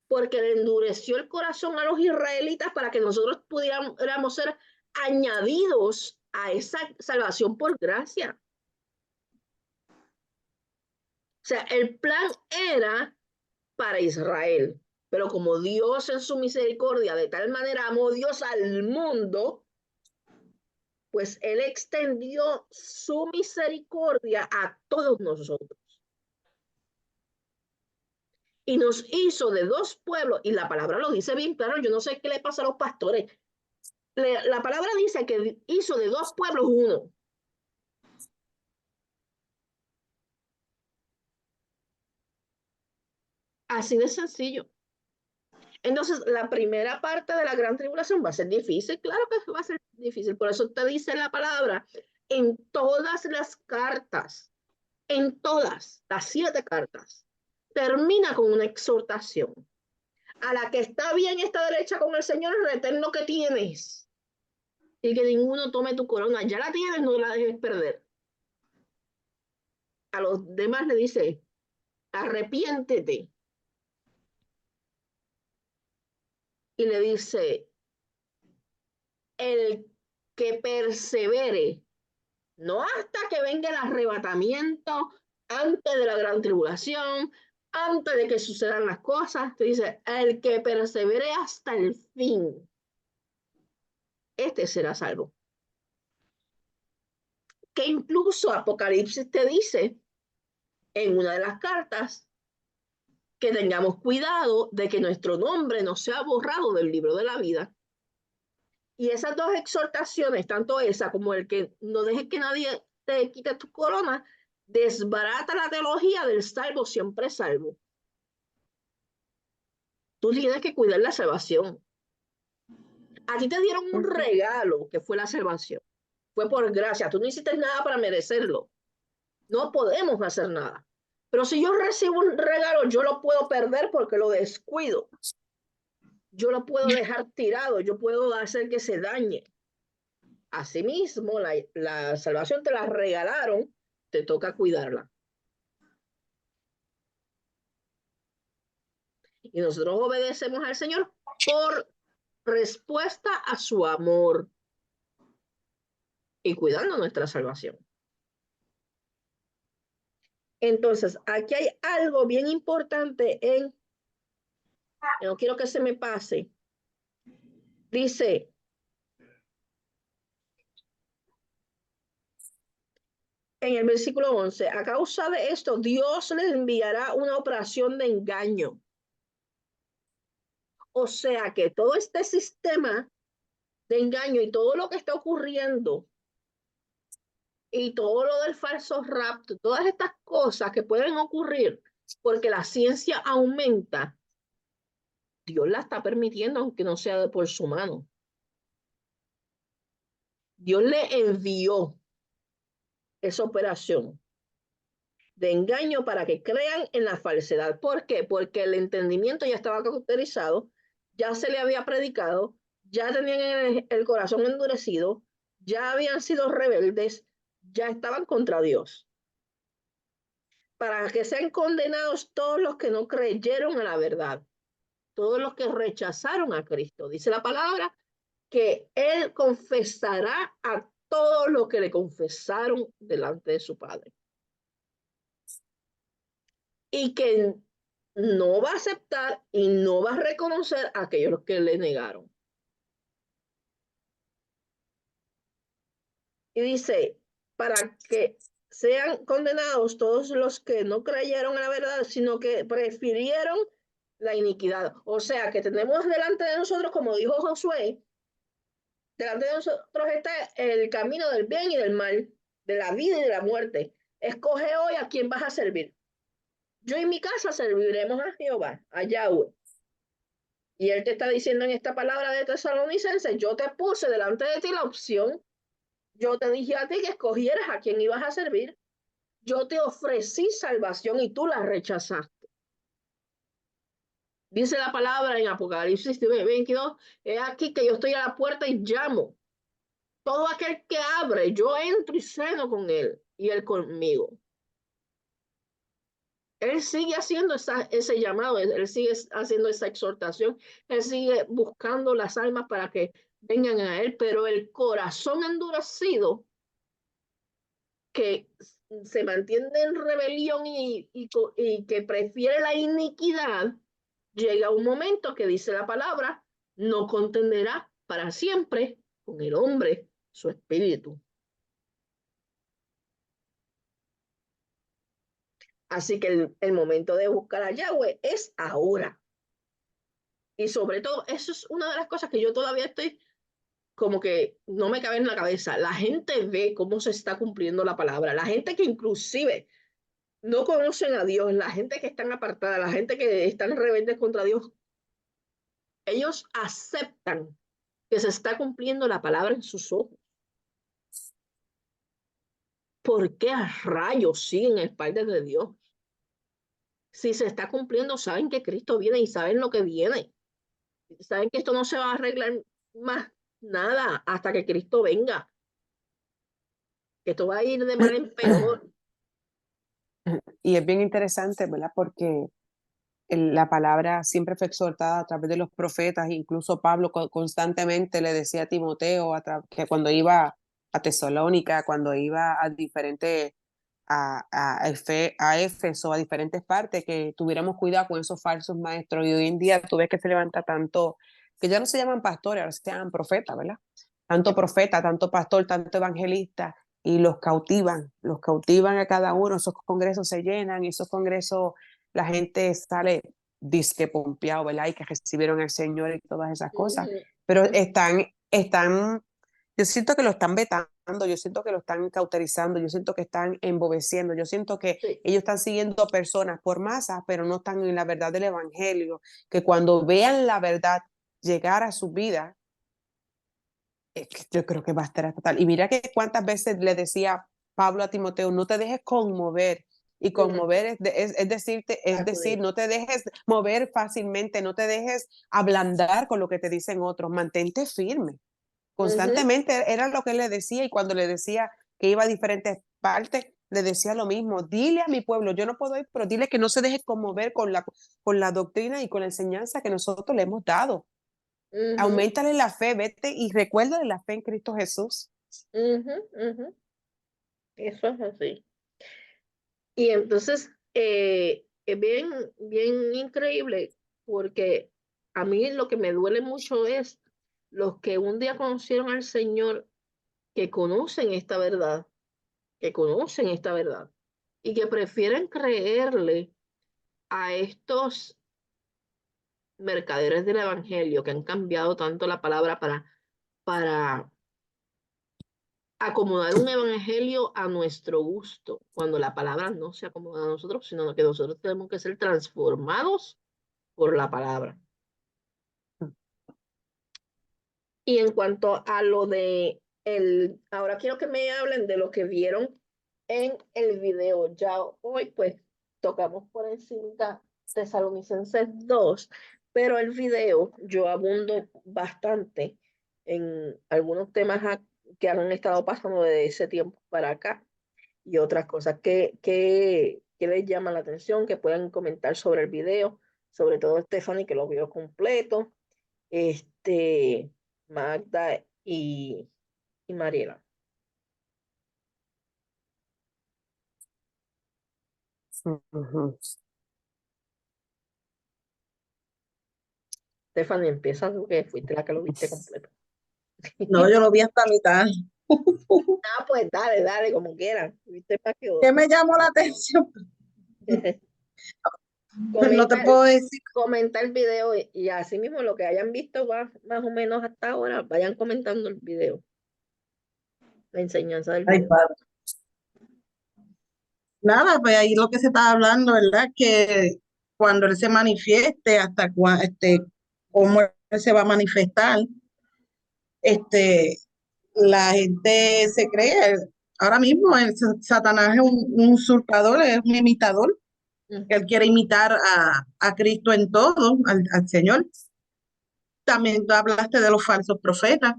porque le endureció el corazón a los israelitas para que nosotros pudiéramos ser añadidos a esa salvación por gracia. O sea, el plan era para Israel, pero como Dios en su misericordia de tal manera amó Dios al mundo, pues Él extendió su misericordia a todos nosotros. Y nos hizo de 2 pueblos, y la palabra lo dice bien claro, yo no sé qué le pasa a los pastores. La palabra dice que hizo de 2 pueblos uno. Así de sencillo. Entonces, la primera parte de la gran tribulación va a ser difícil, claro que va a ser difícil, por eso te dice la palabra en todas las cartas, en todas las 7 cartas, termina con una exhortación. A la que está bien está derecha con el Señor, retén lo que tienes y que ninguno tome tu corona. Ya la tienes, no la dejes perder. a los demás le dice, arrepiéntete. Y le dice, el que persevere, no hasta que venga el arrebatamiento, antes de la gran tribulación, antes de que sucedan las cosas, te dice, el que persevere hasta el fin, este será salvo. Que incluso Apocalipsis te dice en una de las cartas que tengamos cuidado de que nuestro nombre no sea borrado del libro de la vida. Y esas dos exhortaciones, tanto esa como el que no dejes que nadie te quite tu corona, desbarata la teología del salvo siempre salvo. Tú tienes que cuidar la salvación. A ti te dieron un regalo que fue la salvación. Fue por gracia. Tú no hiciste nada para merecerlo. No podemos hacer nada. Pero si yo recibo un regalo, yo lo puedo perder porque lo descuido. Yo lo puedo dejar tirado. Yo puedo hacer que se dañe. Asimismo, la salvación te la regalaron, te toca cuidarla. Y nosotros obedecemos al Señor por respuesta a su amor y cuidando nuestra salvación. Entonces, aquí hay algo bien importante no quiero que se me pase. Dice, en el versículo 11, a causa de esto, Dios les enviará una operación de engaño. O sea que todo este sistema de engaño y todo lo que está ocurriendo y todo lo del falso rapto, todas estas cosas que pueden ocurrir porque la ciencia aumenta, Dios la está permitiendo aunque no sea por su mano. Dios le envió esa operación de engaño para que crean en la falsedad. ¿Por qué? Porque el entendimiento ya estaba cauterizado, ya se le había predicado, ya tenían el corazón endurecido, ya habían sido rebeldes, ya estaban contra Dios. Para que sean condenados todos los que no creyeron a la verdad, todos los que rechazaron a Cristo. Dice la palabra que Él confesará a todos los que le confesaron delante de su Padre. Y que no va a aceptar y no va a reconocer a aquellos que le negaron. Y dice, para que sean condenados todos los que no creyeron a la verdad, sino que prefirieron la iniquidad. O sea, que tenemos delante de nosotros, como dijo Josué, delante de nosotros está el camino del bien y del mal, de la vida y de la muerte. Escoge hoy a quién vas a servir. Yo en mi casa serviremos a Jehová, a Yahweh. Y él te está diciendo en esta palabra de Tesalonicenses, yo te puse delante de ti la opción, yo te dije a ti que escogieras a quién ibas a servir, yo te ofrecí salvación y tú la rechazaste. Dice la palabra en Apocalipsis 22, es aquí que yo estoy a la puerta y llamo. Todo aquel que abre, yo entro y ceno con él y él conmigo. Él sigue haciendo ese llamado, él sigue haciendo esa exhortación, él sigue buscando las almas para que vengan a él, pero el corazón endurecido que se mantiene en rebelión y que prefiere la iniquidad, llega un momento que dice la palabra, no contenderá para siempre con el hombre su espíritu. Así que el momento de buscar a Yahweh es ahora. Y sobre todo, eso es una de las cosas que yo todavía estoy como que no me cabe en la cabeza. La gente ve cómo se está cumpliendo la palabra. La gente que inclusive no conocen a Dios, la gente que están apartada, la gente que están rebeldes contra Dios, ellos aceptan que se está cumpliendo la palabra en sus ojos. ¿Por qué a rayos siguen el Padre de Dios? Si se está cumpliendo, saben que Cristo viene y saben lo que viene. Saben que esto no se va a arreglar más nada hasta que Cristo venga. Que esto va a ir de mal en peor. Y es bien interesante, ¿verdad? Porque la palabra siempre fue exhortada a través de los profetas, incluso Pablo constantemente le decía a Timoteo que cuando iba a Tesalónica, cuando iba a diferentes, a Éfeso, a diferentes partes, que tuviéramos cuidado con esos falsos maestros. Y hoy en día tú ves que se levanta tanto, que ya no se llaman pastores, ahora se llaman profetas, ¿verdad? Tanto profeta, tanto pastor, tanto evangelista, y los cautivan a cada uno. Esos congresos se llenan, y esos congresos la gente sale disque pompeado, ¿verdad? Y que recibieron al Señor y todas esas cosas. Ujú, Pero ujú. yo siento que lo están vetando, yo siento que lo están cauterizando, yo siento que están embobeciendo, yo siento que Sí. ellos están siguiendo personas por masas, pero no están en la verdad del Evangelio, que cuando vean la verdad llegar a su vida, yo creo que va a estar total. Y mira que cuántas veces le decía Pablo a Timoteo, no te dejes conmover. Y Ujú. conmover es decir, Sacudir. no te dejes mover fácilmente, no te dejes ablandar con lo que te dicen otros, mantente firme. Ujú, Constantemente era lo que él le decía, y cuando le decía que iba a diferentes partes, le decía lo mismo, dile a mi pueblo, yo no puedo ir, pero dile que no se deje conmover con la doctrina y con la enseñanza que nosotros le hemos dado. ujú, Auméntale la fe, vete y recuérdale la fe en Cristo Jesús. ujú, ujú. Eso es así. Y entonces, es bien, bien increíble porque a mí lo que me duele mucho es los que un día conocieron al Señor, que conocen esta verdad, que conocen esta verdad y que prefieren creerle a estos mercaderes del evangelio que han cambiado tanto la palabra para acomodar un evangelio a nuestro gusto, cuando la palabra no se acomoda a nosotros, sino que nosotros tenemos que ser transformados por la palabra. Y en cuanto a lo de ahora quiero que me hablen de lo que vieron en el video. Ya hoy pues tocamos por encima Tesalonicenses 2, pero el video yo abundo bastante en algunos temas que han estado pasando de ese tiempo para acá y otras cosas que les llama la atención, que puedan comentar sobre el video, sobre todo Stephanie que lo vio completo, este, Magda y Mariela. Ujú. Stephanie, empieza tú que fuiste la que lo viste completo. No, yo lo vi hasta mitad. Ah, pues dale, dale, como quieran. Viste más que ¿Qué otro. me llamó la atención? No te Comenta, puedo decir. comenta el video y así mismo lo que hayan visto más o menos hasta ahora, vayan comentando el video, la enseñanza del Ay, video. padre. Nada, pues ahí lo que se está hablando, ¿verdad? Que cuando él se manifieste, cómo él se va a manifestar, este, la gente se cree. Ahora mismo Satanás es un usurpador, es un imitador. Ujú, Él quiere imitar a Cristo en todo, al Señor. También tú hablaste de los falsos profetas,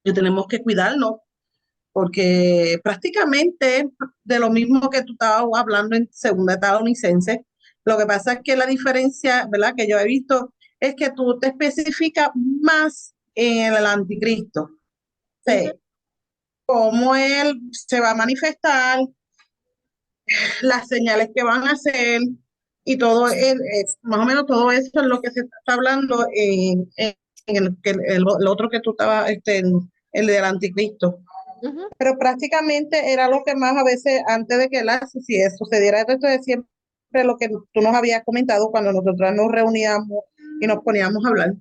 que tenemos que cuidarnos, porque prácticamente de lo mismo que tú estabas hablando en Segunda Tesalonicenses, lo que pasa es que la diferencia, ¿verdad?, que yo he visto es que tú te especificas más en el anticristo. ujú, Sí, cómo él se va a manifestar, las señales que van a hacer y todo, más o menos todo eso es lo que se está hablando en el otro que tú estabas, el del anticristo. ujú. Pero prácticamente era lo que más a veces, antes de que si eso sucediera, esto de siempre lo que tú nos habías comentado cuando nosotros nos reuníamos y nos poníamos a hablar.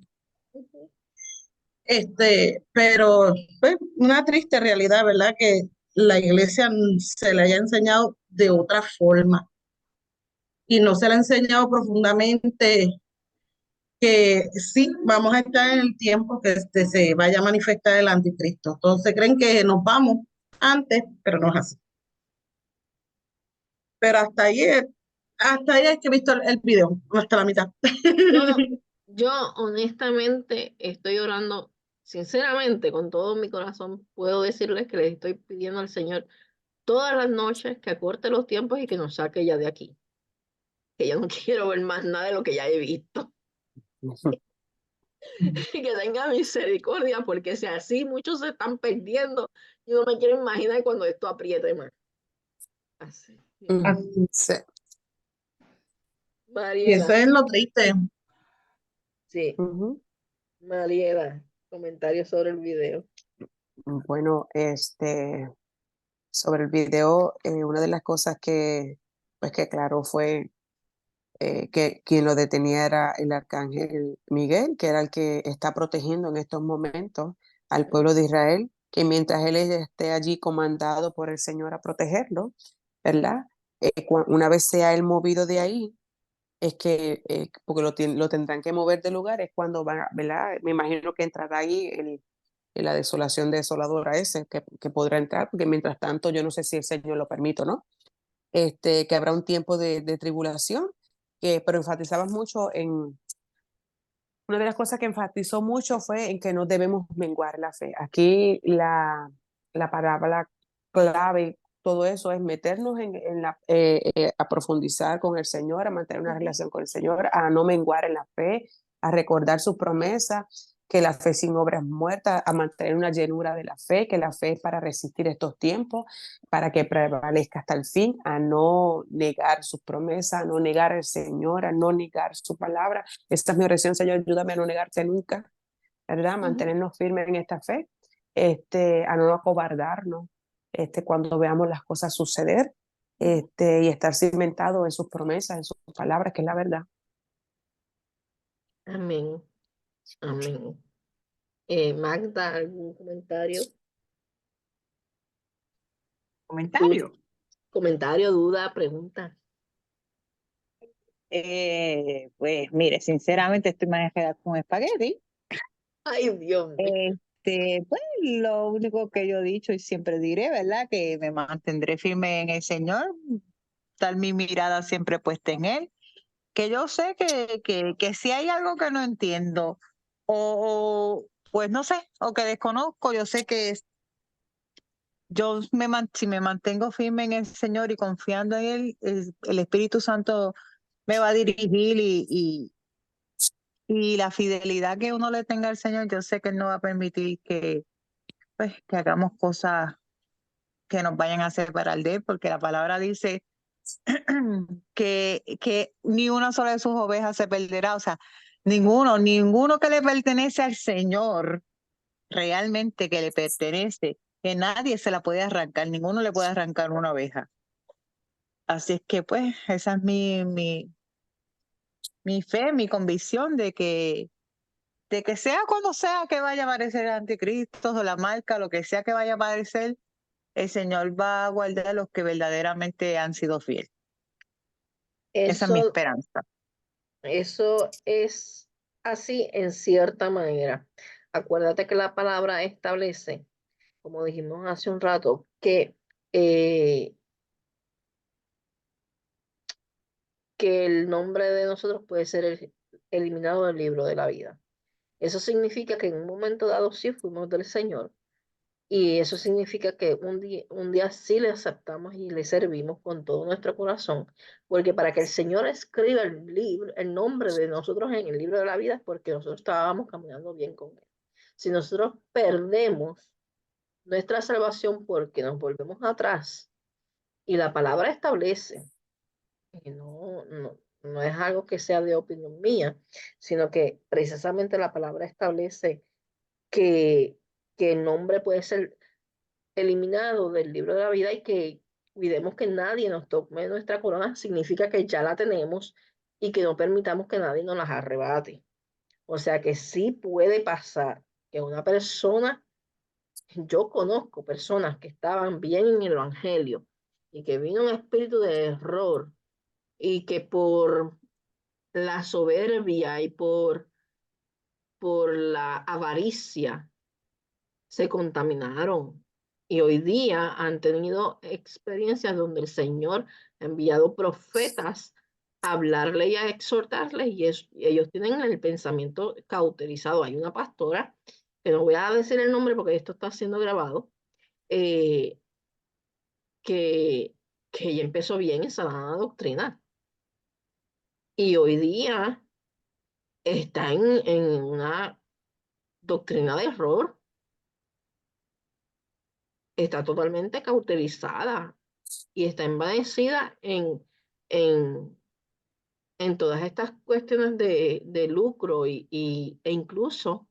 Pero pues, una triste realidad, ¿verdad? Que la iglesia se le haya enseñado de otra forma y no se le ha enseñado profundamente que sí, vamos a estar en el tiempo que se vaya a manifestar el anticristo. Entonces creen que nos vamos antes, pero no es así. Pero hasta ayer es que he visto el video, hasta la mitad. Yo, yo honestamente estoy orando, sinceramente, con todo mi corazón, puedo decirles que les estoy pidiendo al Señor todas las noches, que acorte los tiempos y que nos saque ya de aquí. Que yo no quiero ver más nada de lo que ya he visto. Y que tenga misericordia, porque si así muchos se están perdiendo, yo no me quiero imaginar cuando esto apriete más. Así. Sí. Y Mariela, eso es lo triste. sí, Ujú. Mariela, comentarios sobre el video. Bueno, sobre el video, una de las cosas pues que aclaró fue que quien lo detenía era el arcángel Miguel, que era el que está protegiendo en estos momentos al pueblo de Israel, que mientras él esté allí comandado por el Señor a protegerlo, ¿verdad? Una vez sea él movido de ahí, es que, porque lo tendrán que mover de lugar, es cuando van, ¿verdad? Me imagino que entrará ahí la desolación desoladora ese, que podrá entrar, porque mientras tanto yo no sé si el Señor lo permite o no, que habrá un tiempo de tribulación, pero enfatizabas mucho una de las cosas que enfatizó mucho fue en que no debemos menguar la fe. Aquí la palabra clave, todo eso es meternos a profundizar con el Señor, a mantener una relación con el Señor, a no menguar en la fe, a recordar sus promesas, que la fe sin obra es muerta, a mantener una llenura de la fe, que la fe es para resistir estos tiempos, para que prevalezca hasta el fin, a no negar sus promesas, a no negar al Señor, a no negar su palabra. Esta es mi oración, Señor, ayúdame a no negarte nunca, ¿verdad? Mantenernos firmes en esta fe, a no acobardarnos, cuando veamos las cosas suceder, y estar cimentado en sus promesas, en sus palabras, que es la verdad. Amén, amén. Magda, ¿algún comentario? Comentario. Comentario, duda, pregunta. Pues mire, sinceramente estoy más quedar con espagueti. Ay, Dios mío. Pues lo único que yo he dicho y siempre diré, ¿verdad? Que me mantendré firme en el Señor, tal mi mirada siempre puesta en Él, que yo sé que si hay algo que no entiendo pues no sé, o que desconozco, yo sé que si me mantengo firme en el Señor y confiando en Él, el Espíritu Santo me va a dirigir y la fidelidad que uno le tenga al Señor, yo sé que Él no va a permitir pues, que hagamos cosas que nos vayan a separar de Él, porque la palabra dice que ni una sola de sus ovejas se perderá, o sea, ninguno que le pertenece al Señor, realmente que le pertenece, que nadie se la puede arrancar, ninguno le puede arrancar una oveja. Así es que pues esa es mi fe, mi convicción de que sea cuando sea que vaya a aparecer el anticristo o la marca, lo que sea que vaya a aparecer, el Señor va a guardar a los que verdaderamente han sido fieles. Esa es mi Eso, esperanza. eso es así en cierta manera. Acuérdate que la palabra establece, como dijimos hace un rato, que el nombre de nosotros puede ser eliminado del libro de la vida. Eso significa que en un momento dado sí fuimos del Señor. Y eso significa que un día sí le aceptamos y le servimos con todo nuestro corazón, porque para que el Señor escriba el libro, el nombre de nosotros en el libro de la vida es porque nosotros estábamos caminando bien con Él. Si nosotros perdemos nuestra salvación porque nos volvemos atrás, y la palabra establece, y no es algo que sea de opinión mía, sino que precisamente la palabra establece que, que el nombre puede ser eliminado del libro de la vida y que cuidemos que nadie nos tome nuestra corona, significa que ya la tenemos y que no permitamos que nadie nos las arrebate. O sea que sí puede pasar que una persona, yo conozco personas que estaban bien en el evangelio y que vino un espíritu de error y que por la soberbia y por la avaricia se contaminaron y hoy día han tenido experiencias donde el Señor ha enviado profetas a hablarle y a exhortarles y ellos tienen el pensamiento cauterizado. Hay una pastora, que no voy a decir el nombre porque esto está siendo grabado, eh, que ella empezó bien en sana doctrina y hoy día está en una doctrina de error, está totalmente cauterizada y está envanecida en todas estas cuestiones de lucro e incluso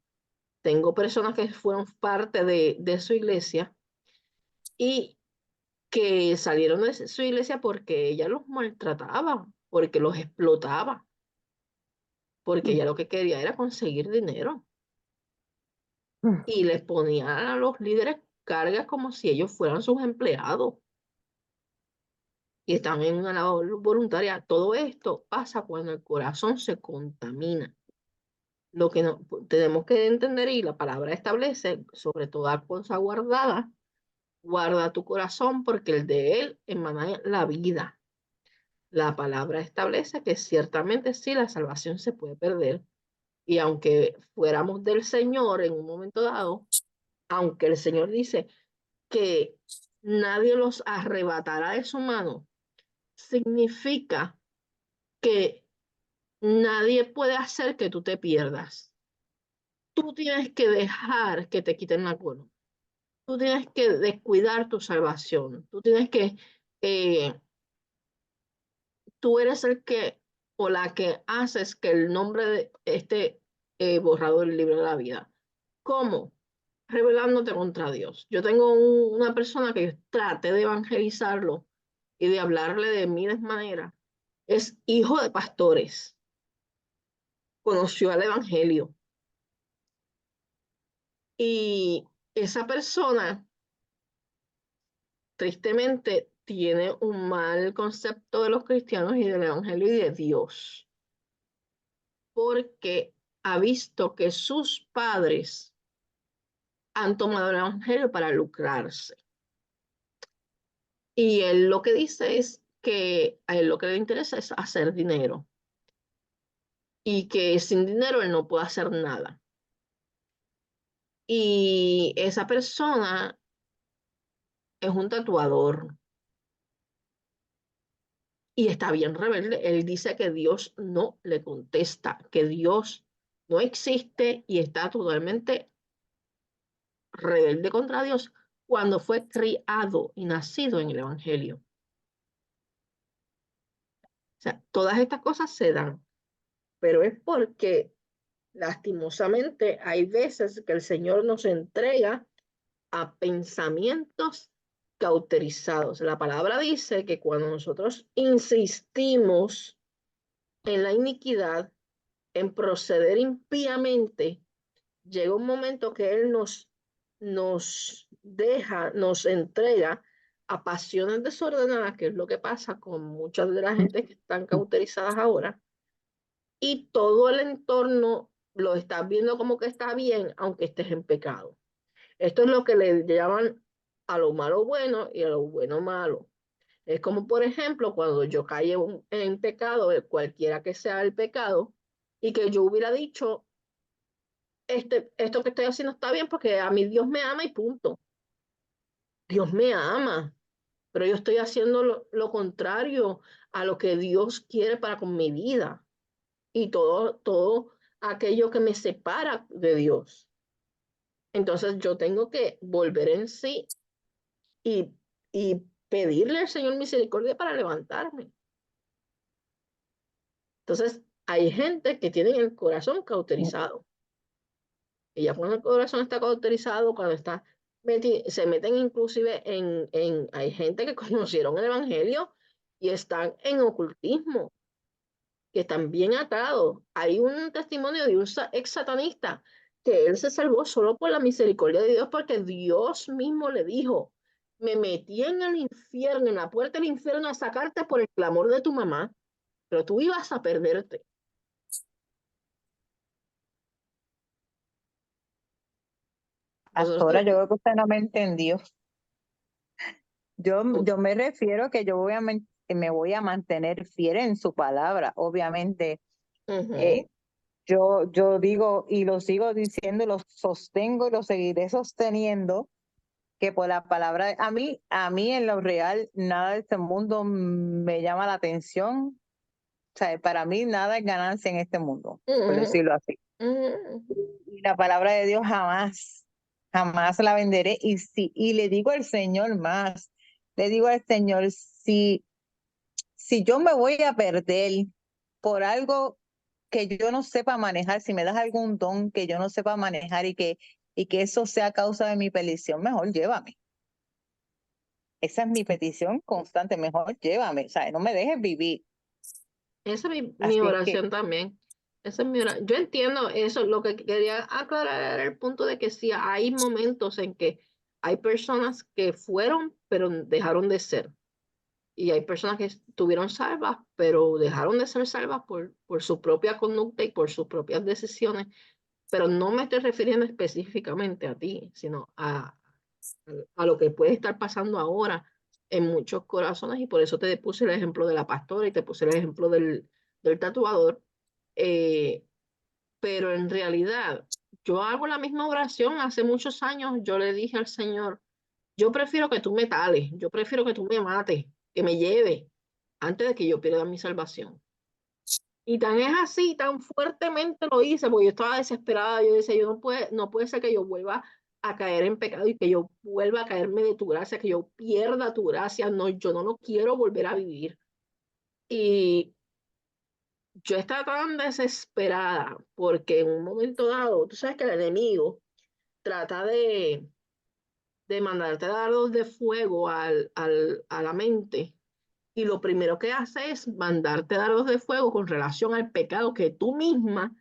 tengo personas que fueron parte de su iglesia y que salieron de su iglesia porque ella los maltrataba, porque los explotaba, porque ella lo que quería era conseguir dinero y les ponía a los líderes cargas como si ellos fueran sus empleados y están en una labor voluntaria. Todo esto pasa cuando el corazón se contamina. Lo que no, tenemos que entender y la palabra establece, sobre toda cosa guardada, guarda tu corazón porque el de él emana la vida. La palabra establece que ciertamente sí, la salvación se puede perder. Y aunque fuéramos del Señor en un momento dado, aunque el Señor dice que nadie los arrebatará de su mano, significa que nadie puede hacer que tú te pierdas. Tú tienes que dejar que te quiten la corona. Tú tienes que descuidar tu salvación. Tú tienes que, eh, tú eres el que o la que haces que el nombre de este borrado del libro de la vida. ¿Cómo? Rebelándote contra Dios. Yo tengo una persona que yo trate de evangelizarlo y de hablarle de miles maneras. Es hijo de pastores. Conoció al evangelio. Y esa persona tristemente tiene un mal concepto de los cristianos y del evangelio y de Dios, porque ha visto que sus padres han tomado el evangelio para lucrarse. Y él lo que dice es que a él lo que le interesa es hacer dinero y que sin dinero él no puede hacer nada. Y esa persona es un tatuador y está bien rebelde. Él dice que Dios no le contesta, que Dios no existe y está totalmente rebelde contra Dios cuando fue criado y nacido en el Evangelio. O sea, todas estas cosas se dan, pero es porque lastimosamente hay veces que el Señor nos entrega a pensamientos cauterizados. La palabra dice que cuando nosotros insistimos en la iniquidad, en proceder impíamente, llega un momento que Él nos deja, nos entrega a pasiones desordenadas, que es lo que pasa con muchas de las gente que están cauterizadas ahora, y todo el entorno lo estás viendo como que está bien, aunque estés en pecado. Esto es lo que le llaman a lo malo bueno y a lo bueno malo. Es como, por ejemplo, cuando yo caigo en pecado, cualquiera que sea el pecado, y que yo hubiera dicho, esto que estoy haciendo está bien porque a mí Dios me ama y punto. Dios me ama, pero yo estoy haciendo lo contrario a lo que Dios quiere para con mi vida y todo aquello que me separa de Dios. Entonces yo tengo que volver en sí y, y pedirle al Señor misericordia para levantarme. Entonces hay gente que tiene el corazón cauterizado. Y ya cuando el corazón está cauterizado, cuando está se meten inclusive hay gente que conocieron el Evangelio y están en ocultismo, que están bien atados. Hay un testimonio de un ex satanista que él se salvó solo por la misericordia de Dios, porque Dios mismo le dijo, me metí en el infierno, en la puerta del infierno a sacarte por el clamor de tu mamá, pero tú ibas a perderte. Pastora, yo creo que usted no me entendió. Yo me refiero a que yo me voy a mantener fiel en su palabra. Obviamente, yo digo y lo sigo diciendo y lo sostengo y lo seguiré sosteniendo, que por la palabra, a mí en lo real, nada de este mundo me llama la atención. O sea, para mí nada es ganancia en este mundo, por decirlo así. Y la palabra de Dios jamás, jamás la venderé. Y le digo al Señor más, le digo al Señor, si yo me voy a perder por algo que yo no sepa manejar, si me das algún don que yo no sepa manejar y que eso sea causa de mi perdición, mejor llévame. Esa es mi petición constante, mejor llévame, o sea, no me dejes vivir. Esa es mi Así es que, oración también. Esa es mi oración. Yo entiendo eso. Lo que quería aclarar era el punto de que sí hay momentos en que hay personas que fueron, pero dejaron de ser. Y hay personas que estuvieron salvas, pero dejaron de ser salvas por su propia conducta y por sus propias decisiones. Pero no me estoy refiriendo específicamente a ti, sino a lo que puede estar pasando ahora en muchos corazones. Y por eso te puse el ejemplo de la pastora y te puse el ejemplo del tatuador. Eh, pero en realidad, yo hago la misma oración. Hace muchos años yo le dije al Señor, yo prefiero que tú me tales, yo prefiero que tú me mates, que me lleves, antes de que yo pierda mi salvación. Y tan es así, tan fuertemente lo hice, porque yo estaba desesperada. Yo decía, no puede ser que yo vuelva a caer en pecado y que yo vuelva a caerme de tu gracia, que yo pierda tu gracia. No, yo no lo quiero volver a vivir. Y yo estaba tan desesperada porque en un momento dado, tú sabes que el enemigo trata de mandarte dardos de fuego a la mente. Y lo primero que hace es mandarte dardos de fuego con relación al pecado que tú misma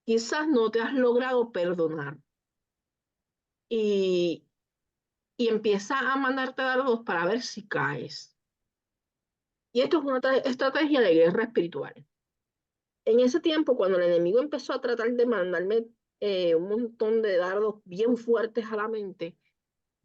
quizás no te has logrado perdonar. Y, y empieza a mandarte dardos para ver si caes. Y esto es una estrategia de guerra espiritual. En ese tiempo, cuando el enemigo empezó a tratar de mandarme un montón de dardos bien fuertes a la mente,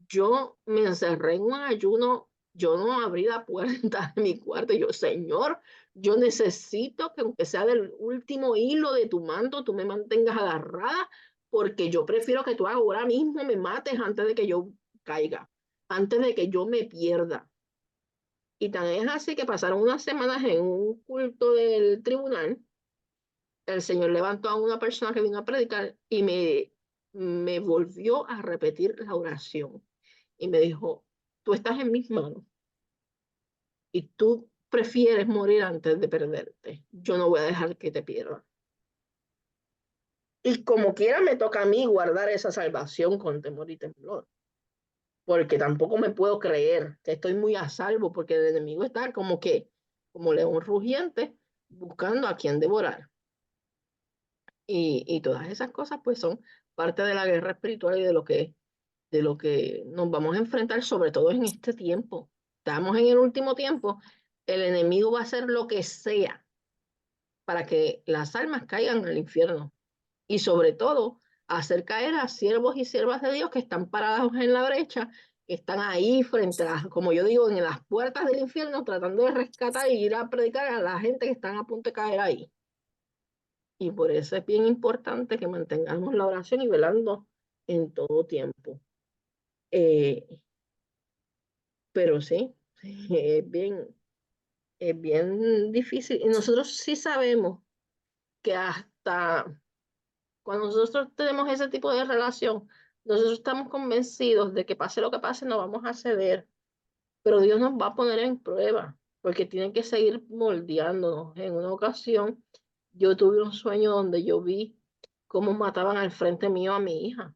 yo me encerré en un ayuno. Yo no abrí la puerta de mi cuarto. Yo, Señor, yo necesito que aunque sea del último hilo de tu manto, tú me mantengas agarrada, porque yo prefiero que tú ahora mismo me mates antes de que yo caiga, antes de que yo me pierda. Y tan es así que pasaron unas semanas en un culto del tribunal. El Señor levantó a una persona que vino a predicar y me volvió a repetir la oración. Y me dijo, tú estás en mis manos y tú prefieres morir antes de perderte. Yo no voy a dejar que te pierdas. Y como quiera me toca a mí guardar esa salvación con temor y temblor, porque tampoco me puedo creer que estoy muy a salvo, porque el enemigo está como león rugiente, buscando a quien devorar. Y todas esas cosas pues son parte de la guerra espiritual y de lo que nos vamos a enfrentar, sobre todo en este tiempo. Estamos en el último tiempo, el enemigo va a hacer lo que sea para que las almas caigan al infierno y sobre todo hacer caer a siervos y siervas de Dios que están parados en la brecha, que están ahí frente a, como yo digo, en las puertas del infierno tratando de rescatar y ir a predicar a la gente que están a punto de caer ahí. Y por eso es bien importante que mantengamos la oración y velando en todo tiempo. Eh, pero sí, es bien difícil. Y nosotros sí sabemos que hasta cuando nosotros tenemos ese tipo de relación, nosotros estamos convencidos de que pase lo que pase, no vamos a ceder. Pero Dios nos va a poner en prueba, porque tiene que seguir moldeándonos. En una ocasión, yo tuve un sueño donde yo vi cómo mataban al frente mío a mi hija.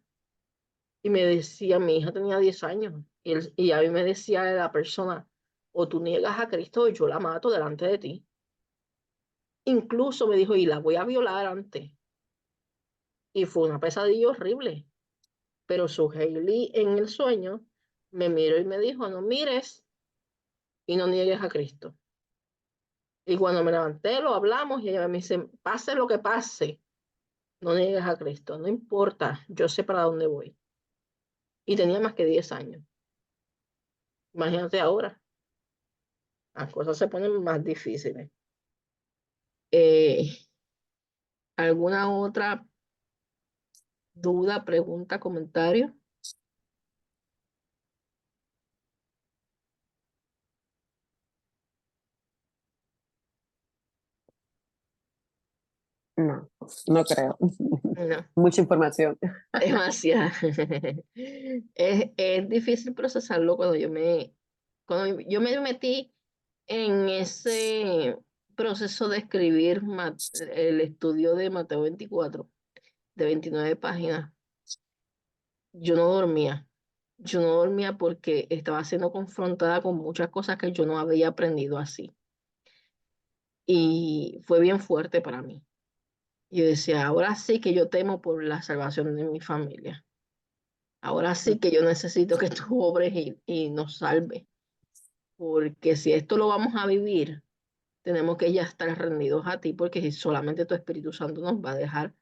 Y me decía, mi hija tenía 10 años, y a mí me decía la persona, o tú niegas a Cristo o yo la mato delante de ti. Incluso me dijo, y la voy a violar antes. Y fue una pesadilla horrible. Pero su Hailey en el sueño me miró y me dijo, no mires y no niegues a Cristo. Y cuando me levanté, lo hablamos y ella me dice, pase lo que pase, no niegues a Cristo, no importa, yo sé para dónde voy. Y tenía más que 10 años. Imagínate ahora, las cosas se ponen más difíciles. Eh, ¿Alguna otra duda, pregunta, comentario? No, no creo. No, Mucha información. demasiado. Es difícil procesarlo cuando yo me metí en ese proceso de escribir el estudio de Mateo 24, de 29 páginas. Yo no dormía. Yo no dormía porque estaba siendo confrontada con muchas cosas que yo no había aprendido así. Y fue bien fuerte para mí. Yo decía, ahora sí que yo temo por la salvación de mi familia. Ahora sí que yo necesito que tú obres y nos salve. Porque si esto lo vamos a vivir, tenemos que ya estar rendidos a ti, porque si solamente tu Espíritu Santo nos va a dejar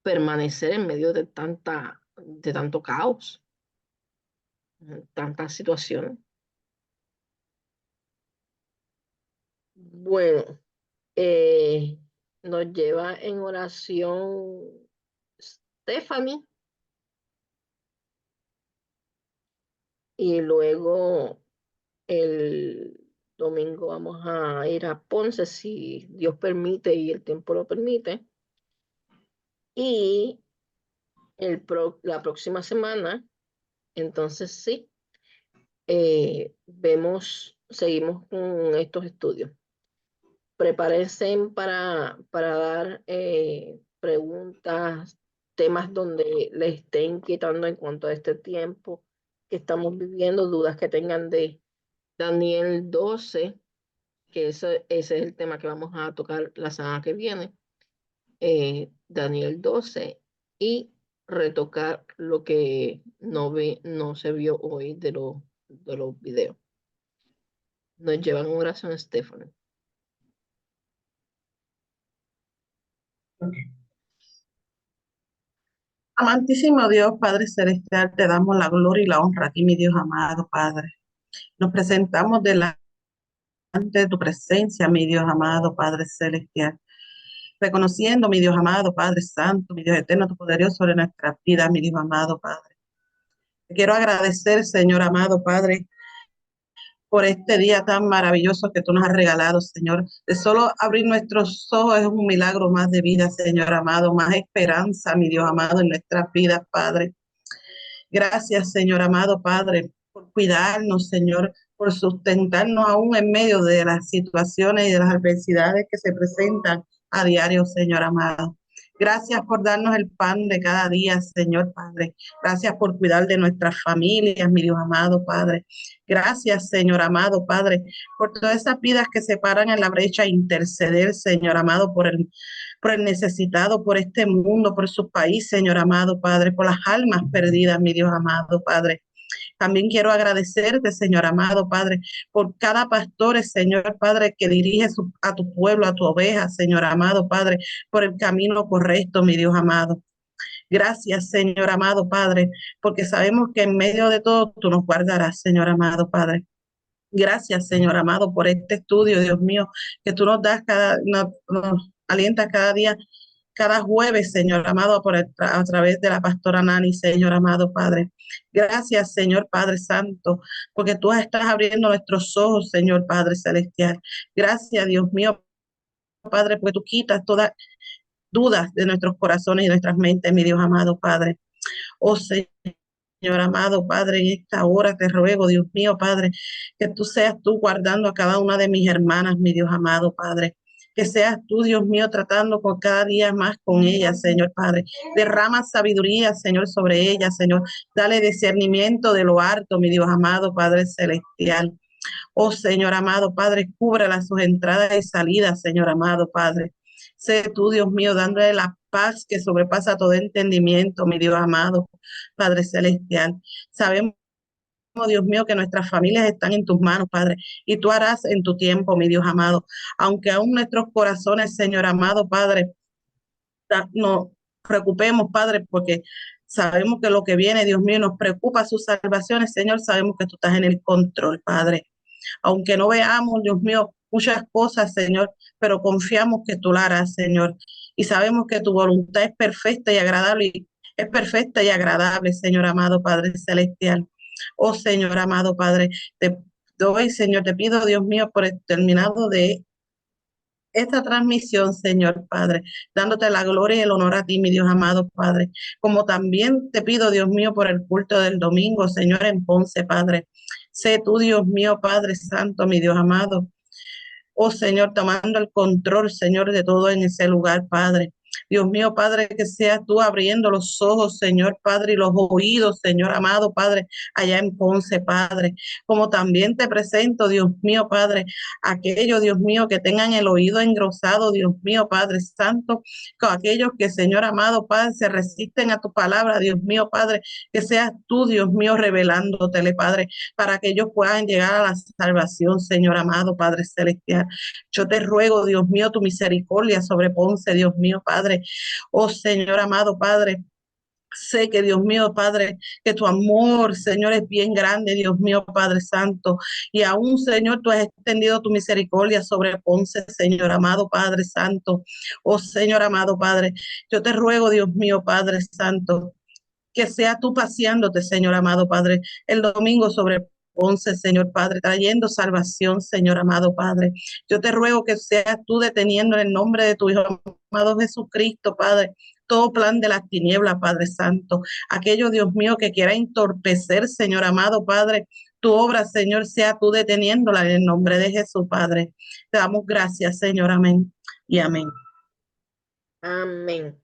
permanecer en medio de tanto caos, tantas situaciones. Bueno, eh, nos lleva en oración Stephanie y luego el domingo vamos a ir a Ponce si Dios permite y el tiempo lo permite. Y la próxima semana, entonces sí, seguimos con estos estudios. Prepárense para dar preguntas, temas donde les esté inquietando en cuanto a este tiempo que estamos viviendo, dudas que tengan de Daniel 12, que ese es el tema que vamos a tocar la semana que viene, Daniel 12, y retocar lo que no se vio hoy de los videos. Nos llevan en oración, Stephanie. Amantísimo Dios, Padre Celestial, te damos la gloria y la honra a ti, mi Dios amado, Padre. Nos presentamos delante de tu presencia, mi Dios amado, Padre Celestial, reconociendo, mi Dios amado, Padre Santo, mi Dios eterno, tu poderoso sobre nuestras vidas, mi Dios amado, Padre. Te quiero agradecer, Señor amado, Padre, por este día tan maravilloso que tú nos has regalado, Señor. De solo abrir nuestros ojos es un milagro más de vida, Señor amado, más esperanza, mi Dios amado, en nuestras vidas, Padre. Gracias, Señor amado, Padre, por cuidarnos, Señor, por sustentarnos aún en medio de las situaciones y de las adversidades que se presentan a diario, Señor amado. Gracias por darnos el pan de cada día, Señor Padre. Gracias por cuidar de nuestras familias, mi Dios amado Padre. Gracias, Señor amado Padre, por todas esas vidas que se paran en la brecha a interceder, Señor amado, por el necesitado, por este mundo, por su país, Señor amado Padre, por las almas perdidas, mi Dios amado Padre. También quiero agradecerte, Señor amado Padre, por cada pastor, Señor Padre, que dirige a tu pueblo, a tu oveja, Señor amado Padre, por el camino correcto, mi Dios amado. Gracias, Señor amado Padre, porque sabemos que en medio de todo tú nos guardarás, Señor amado Padre. Gracias, Señor amado, por este estudio, Dios mío, que tú nos das nos alientas cada día, cada jueves, Señor amado, a través de la pastora Nani, Señor amado Padre. Gracias, Señor Padre Santo, porque tú estás abriendo nuestros ojos, Señor Padre Celestial. Gracias, Dios mío, Padre, porque tú quitas todas dudas de nuestros corazones y nuestras mentes, mi Dios amado Padre. Oh, Señor amado Padre, en esta hora te ruego, Dios mío, Padre, que tú seas tú guardando a cada una de mis hermanas, mi Dios amado Padre. Que seas tú, Dios mío, tratando con cada día más con ellas, Señor Padre. Derrama sabiduría, Señor, sobre ellas, Señor. Dale discernimiento de lo harto, mi Dios amado Padre Celestial. Oh, Señor amado Padre, cúbrela sus entradas y salidas, Señor amado Padre. Sé tú, Dios mío, dándole la paz que sobrepasa todo entendimiento, mi Dios amado, Padre Celestial. Sabemos, Dios mío, que nuestras familias están en tus manos, Padre, y tú harás en tu tiempo, mi Dios amado. Aunque aún nuestros corazones, Señor amado, Padre, nos preocupemos, Padre, porque sabemos que lo que viene, Dios mío, nos preocupa sus salvaciones, Señor, sabemos que tú estás en el control, Padre. Aunque no veamos, Dios mío, muchas cosas, Señor, pero confiamos que tú la harás, Señor. Y sabemos que tu voluntad es perfecta y agradable, es perfecta y agradable, Señor amado Padre Celestial. Oh, Señor amado Padre, te doy, Señor, te pido, Dios mío, por el terminado de esta transmisión, Señor Padre, dándote la gloria y el honor a ti, mi Dios amado Padre. Como también te pido, Dios mío, por el culto del domingo, Señor, en Ponce, Padre. Sé tú, Dios mío, Padre Santo, mi Dios amado. Oh Señor, tomando el control, Señor, de todo en ese lugar, Padre. Dios mío, Padre, que seas tú abriendo los ojos, Señor, Padre, y los oídos, Señor amado, Padre, allá en Ponce, Padre. Como también te presento, Dios mío, Padre, aquellos, Dios mío, que tengan el oído engrosado, Dios mío, Padre Santo, con aquellos que, Señor amado, Padre, se resisten a tu palabra, Dios mío, Padre, que seas tú, Dios mío, revelándotele, Padre, para que ellos puedan llegar a la salvación, Señor amado, Padre celestial. Yo te ruego, Dios mío, tu misericordia sobre Ponce, Dios mío, Padre. Oh Señor amado, Padre. Sé que, Dios mío, Padre, que tu amor, Señor, es bien grande, Dios mío, Padre Santo. Y aún, Señor, tú has extendido tu misericordia sobre Ponce, Señor amado, Padre Santo. Oh Señor amado, Padre, yo te ruego, Dios mío, Padre Santo, que sea tú paseándote, Señor amado Padre, el domingo sobre Ponce, Señor Padre, trayendo salvación, Señor amado Padre. Yo te ruego que seas tú deteniendo en el nombre de tu Hijo amado Jesucristo, Padre, todo plan de las tinieblas, Padre Santo. Aquello, Dios mío, que quiera entorpecer, Señor amado Padre, tu obra, Señor, sea tú deteniéndola en el nombre de Jesús, Padre. Te damos gracias, Señor, amén y amén. Amén.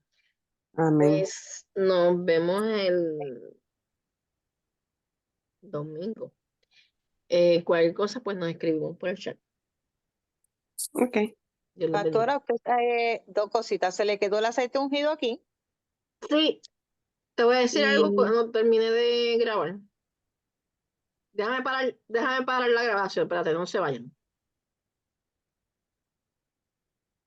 Amén. Pues nos vemos el domingo. Cualquier cosa, pues nos escribimos por el chat. Ok. Dios los bendiga. Pastora, usted, dos cositas. Se le quedó el aceite ungido aquí. Sí, te voy a decir algo Y cuando termine de grabar. Déjame parar la grabación, espérate, no se vayan.